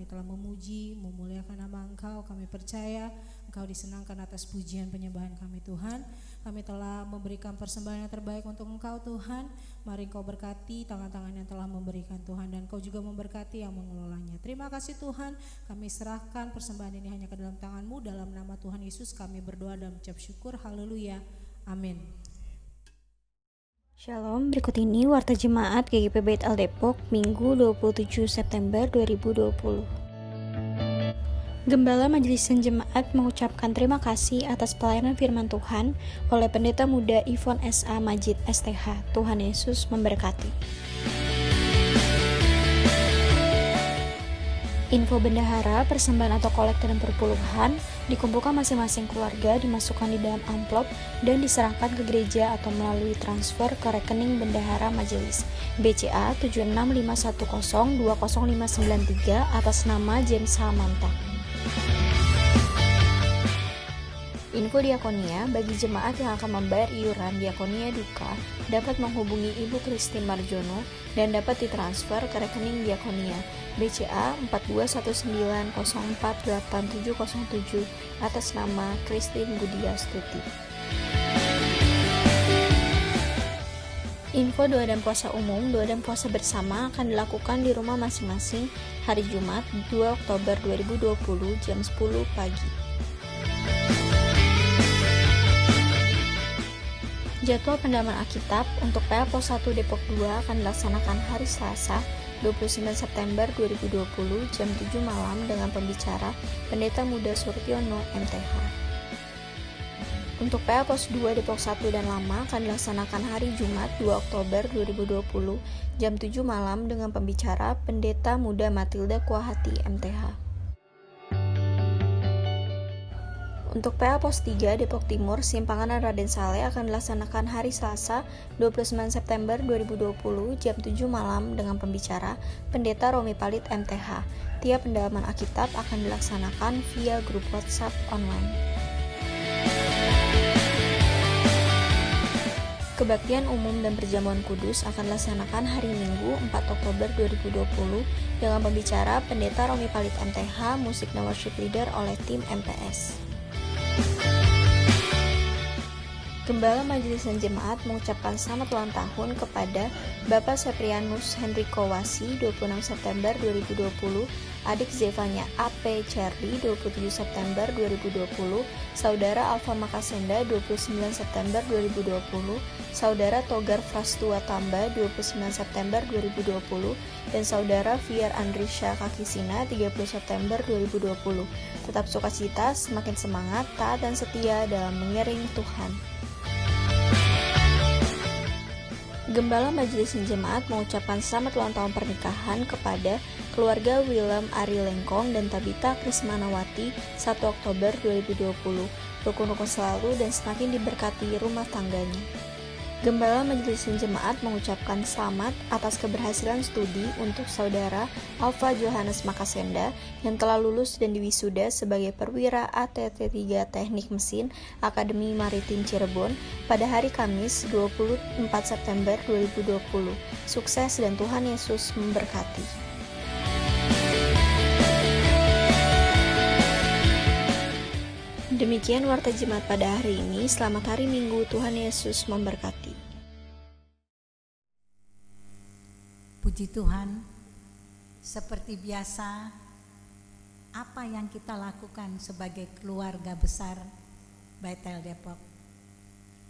telah memuji, memuliakan nama Engkau. Kami percaya Engkau disenangkan atas pujian penyembahan kami Tuhan. Kami telah memberikan persembahan yang terbaik untuk Engkau Tuhan. Mari Engkau berkati tangan-tangan yang telah memberikan Tuhan, dan Engkau juga memberkati yang mengelolanya. Terima kasih Tuhan, kami serahkan persembahan ini hanya ke dalam tangan-Mu. Dalam nama Tuhan Yesus kami berdoa dan mengucap syukur. Haleluya, amin. Shalom, berikut ini Warta Jemaat GGP Bait El Depok Minggu 27 September 2020. Gembala Majelis Jemaat mengucapkan terima kasih atas pelayanan firman Tuhan oleh Pendeta Muda Ivon S.A. Majid STH. Tuhan Yesus memberkati. Info bendahara, persembahan atau kolektor dan perpuluhan dikumpulkan masing-masing keluarga, dimasukkan di dalam amplop dan diserahkan ke gereja atau melalui transfer ke rekening bendahara majelis BCA 7651020593 atas nama James Hamanta. Info diakonia, bagi jemaat yang akan membayar iuran diakonia duka dapat menghubungi Ibu Christine Marjono dan dapat ditransfer ke rekening diakonia BCA 4219048707 atas nama Christine Budia Stuti. Info doa dan puasa umum, doa dan puasa bersama akan dilakukan di rumah masing-masing hari Jumat 2 Oktober 2020 jam 10 pagi. Jadwal pendalaman Alkitab untuk PA Pos 1 Depok 2 akan dilaksanakan hari Selasa 29 September 2020 jam 7 malam dengan pembicara Pendeta Muda Surtiono MTH. Untuk PA Pos 2 Depok 1 dan Lama akan dilaksanakan hari Jumat 2 Oktober 2020 jam 7 malam dengan pembicara Pendeta Muda Matilda Kuahati MTH. Untuk PA Pos 3 Depok Timur, Simpangan Raden Saleh akan dilaksanakan hari Selasa 29 September 2020 jam 7 malam dengan pembicara Pendeta Romi Palit MTH. Tiap pendalaman Alkitab akan dilaksanakan via grup WhatsApp online. Kebaktian umum dan perjamuan kudus akan dilaksanakan hari Minggu 4 Oktober 2020 dengan pembicara Pendeta Romi Palit MTH, musik dan worship leader oleh tim MPS. Gembala Majelis Jemaat mengucapkan selamat ulang tahun kepada Bapak Seprianus Henrico Wasi 26 September 2020, adik Zevanya AP Charlie 27 September 2020, Saudara Alfa Makasenda 29 September 2020, Saudara Togar Frastua Tamba 29 September 2020, dan Saudara Fiar Andrisha Kakisina 30 September 2020. Tetap sukacita, semakin semangat, taat dan setia dalam mengiring Tuhan. Gembala Majelis Jemaat mengucapkan selamat ulang tahun pernikahan kepada keluarga Willem Ari Lengkong dan Tabita Krismanawati 1 Oktober 2020. Rukun-rukun selalu dan semakin diberkati rumah tangganya. Gembala Majelis Jemaat mengucapkan selamat atas keberhasilan studi untuk Saudara Alfa Johannes Makasenda yang telah lulus dan diwisuda sebagai perwira ATT 3 Teknik Mesin Akademi Maritim Cirebon pada hari Kamis 24 September 2020. Sukses dan Tuhan Yesus memberkati. Demikian Warta Jemaat pada hari ini. Selamat hari Minggu, Tuhan Yesus memberkati. Puji Tuhan, seperti biasa, apa yang kita lakukan sebagai keluarga besar Bethel Depok,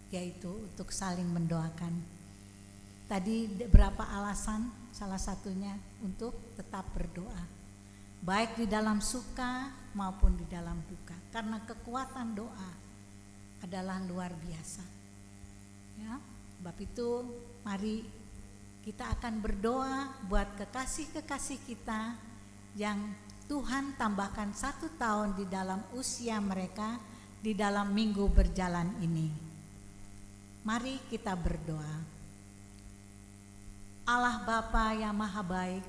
yaitu untuk saling mendoakan. Tadi beberapa alasan, salah satunya untuk tetap berdoa, baik di dalam suka maupun di dalam duka, karena kekuatan doa adalah luar biasa. Ya, sebab itu mari kita akan berdoa buat kekasih-kekasih kita yang Tuhan tambahkan 1 tahun di dalam usia mereka di dalam minggu berjalan ini. Mari kita berdoa. Allah Bapa yang Maha Baik,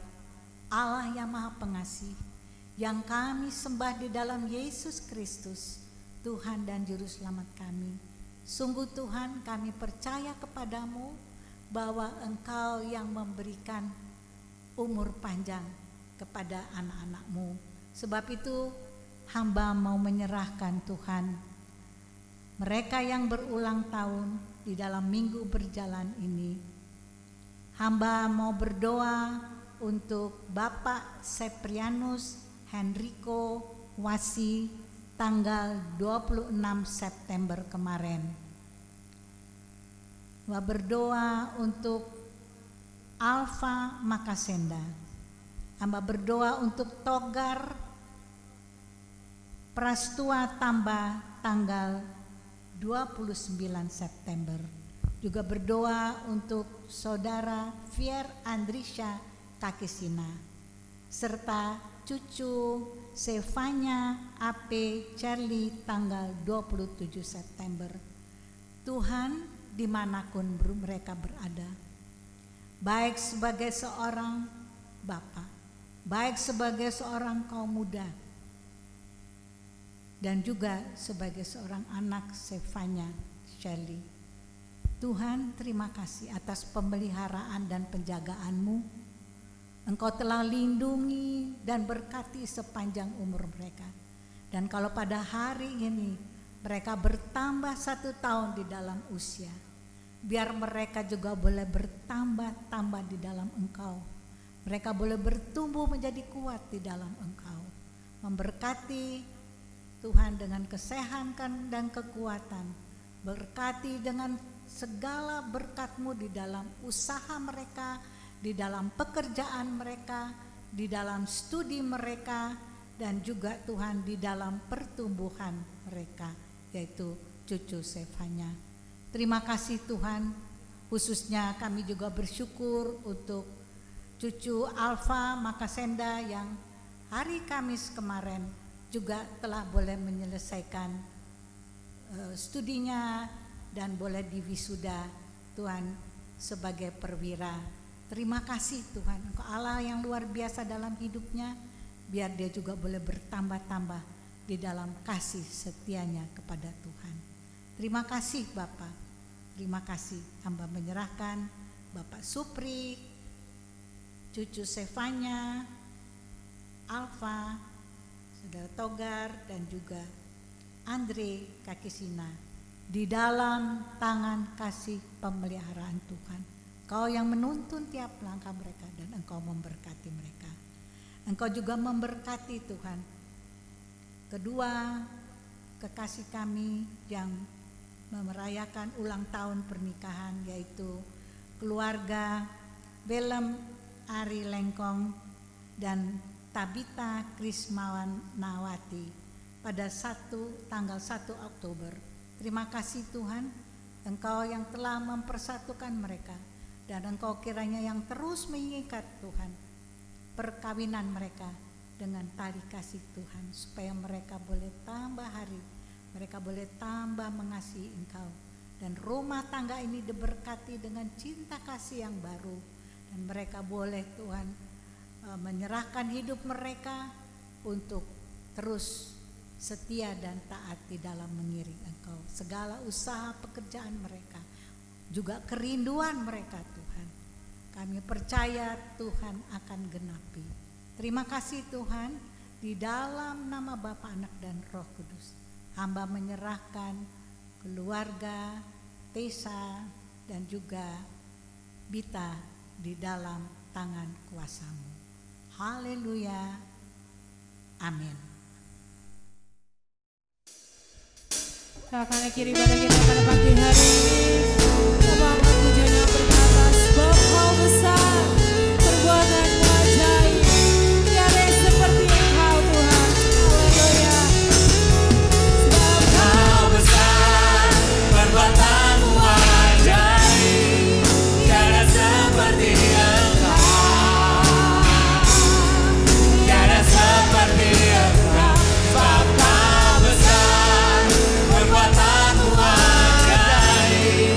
Allah yang Maha Pengasih, yang kami sembah di dalam Yesus Kristus, Tuhan dan Juru Selamat kami. Sungguh Tuhan, kami percaya kepadamu bahwa Engkau yang memberikan umur panjang kepada anak-anak-Mu. Sebab itu hamba mau menyerahkan Tuhan mereka yang berulang tahun di dalam minggu berjalan ini. Hamba mau berdoa untuk Bapak Seprianus Henrico Wasi tanggal 26 September kemarin. Hamba berdoa untuk Alfa Makasenda. Hamba berdoa untuk Togar Prastua Tamba tanggal 29 September. Juga berdoa untuk Saudara Fier Andrisha Kakisina serta cucu Sevanya AP Charlie tanggal 27 September. Tuhan, dimanapun mereka berada, baik sebagai seorang bapak, baik sebagai seorang kaum muda, dan juga sebagai seorang anak Sevanya Shirley. Tuhan, terima kasih atas pemeliharaan dan penjagaan-Mu. Engkau telah lindungi dan berkati sepanjang umur mereka. Dan kalau pada hari ini mereka bertambah 1 tahun di dalam usia, biar mereka juga boleh bertambah-tambah di dalam Engkau. Mereka boleh bertumbuh menjadi kuat di dalam Engkau. Memberkati Tuhan dengan kesehatan dan kekuatan. Berkati dengan segala berkat-Mu di dalam usaha mereka, di dalam pekerjaan mereka, di dalam studi mereka, dan juga Tuhan di dalam pertumbuhan mereka, yaitu cucu Sevanya. Terima kasih Tuhan, khususnya kami juga bersyukur untuk cucu Alfa Makasenda yang hari Kamis kemarin juga telah boleh menyelesaikan studinya dan boleh diwisuda Tuhan sebagai perwira. Terima kasih Tuhan, Engkau Allah yang luar biasa dalam hidupnya, biar dia juga boleh bertambah-tambah di dalam kasih setianya kepada Tuhan. Terima kasih Bapak, terima kasih. Hamba menyerahkan Bapak Supri, cucu Sevanya, Alfa, Saudara Togar, dan juga Andre Kakisina di dalam tangan kasih pemeliharaan Tuhan. Engkau yang menuntun tiap langkah mereka dan Engkau memberkati mereka. Engkau juga memberkati Tuhan kedua kekasih kami yang merayakan ulang tahun pernikahan, yaitu keluarga Willem Ari Lengkong dan Tabita Krismawanawati pada tanggal 1 Oktober. Terima kasih Tuhan, Engkau yang telah mempersatukan mereka, dan Engkau kiranya yang terus mengikat Tuhan perkawinan mereka dengan tali kasih Tuhan, supaya mereka boleh tambah hari, mereka boleh tambah mengasihi Engkau, dan rumah tangga ini diberkati dengan cinta kasih yang baru, dan mereka boleh Tuhan menyerahkan hidup mereka untuk terus setia dan taat di dalam mengiring Engkau. Segala usaha pekerjaan mereka, juga kerinduan mereka Tuhan, kami percaya Tuhan akan genapi. Terima kasih Tuhan, di dalam nama Bapa, Anak, dan Roh Kudus, hamba menyerahkan keluarga Tesa dan juga Bita di dalam tangan kuasa-Mu. Haleluya. Amin. Kanan kiri pada kita pada pagi hari ini, semangat pujiannya berkata, sebab Kau besar, perbuatanmu ajaib, tiada yang seperti Engkau Tuhan. Haleluya. Sebab Kau besar, perbuatanmu ajaib, tiada seperti Engkau, tiada seperti Engkau. Sebab Kau besar, perbuatanmu ajaib,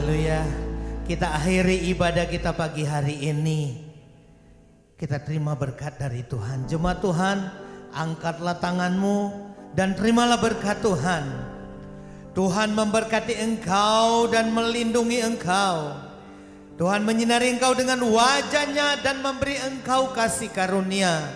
Haleluya. Kita akhiri ibadah kita pagi hari ini. Kita terima berkat dari Tuhan. Jemaat Tuhan, angkatlah tanganmu dan terimalah berkat Tuhan. Tuhan memberkati engkau dan melindungi engkau. Tuhan menyinari engkau dengan wajahnya dan memberi engkau kasih karunia.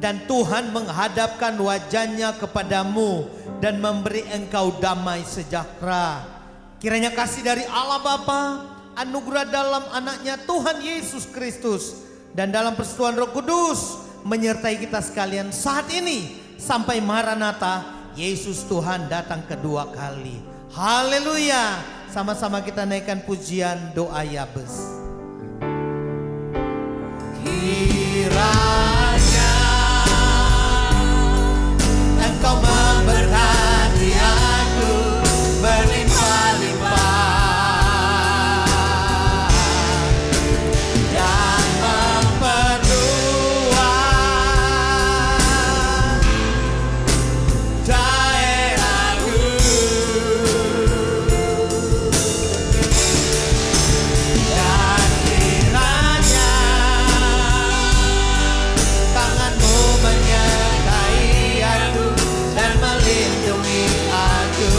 Dan Tuhan menghadapkan wajahnya kepadamu dan memberi engkau damai sejahtera. Kiranya kasih dari Allah Bapa, anugerah dalam anaknya Tuhan Yesus Kristus, dan dalam persekutuan Roh Kudus menyertai kita sekalian saat ini sampai Maranatha, Yesus Tuhan datang kedua kali. Haleluya. Sama-sama kita naikkan pujian doa Yabes. Kiranya Engkau memberkati aku berlimpah-limpah dan memperluas daerahku, dan kiranya tanganmu menyertai aku dan melindungi aku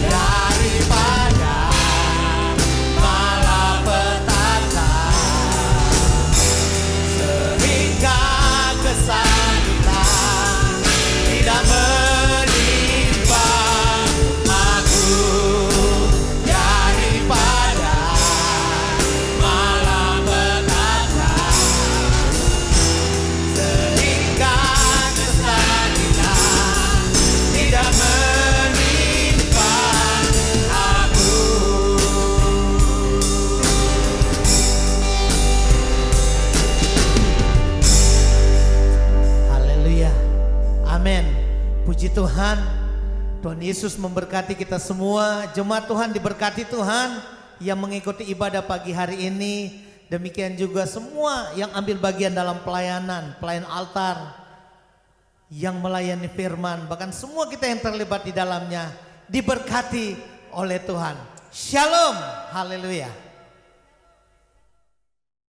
daripada malapetaka, sehingga kesakitan tidak menimpa aku, daripada malapetaka, sehingga kesakitan tidak menimpa aku. Haleluya. Amin. Puji Tuhan. Tuhan Yesus memberkati kita semua. Jemaat Tuhan diberkati Tuhan yang mengikuti ibadah pagi hari ini. Demikian juga semua yang ambil bagian dalam pelayanan altar, yang melayani firman, bahkan semua kita yang terlibat di dalamnya diberkati oleh Tuhan. Shalom. Haleluya.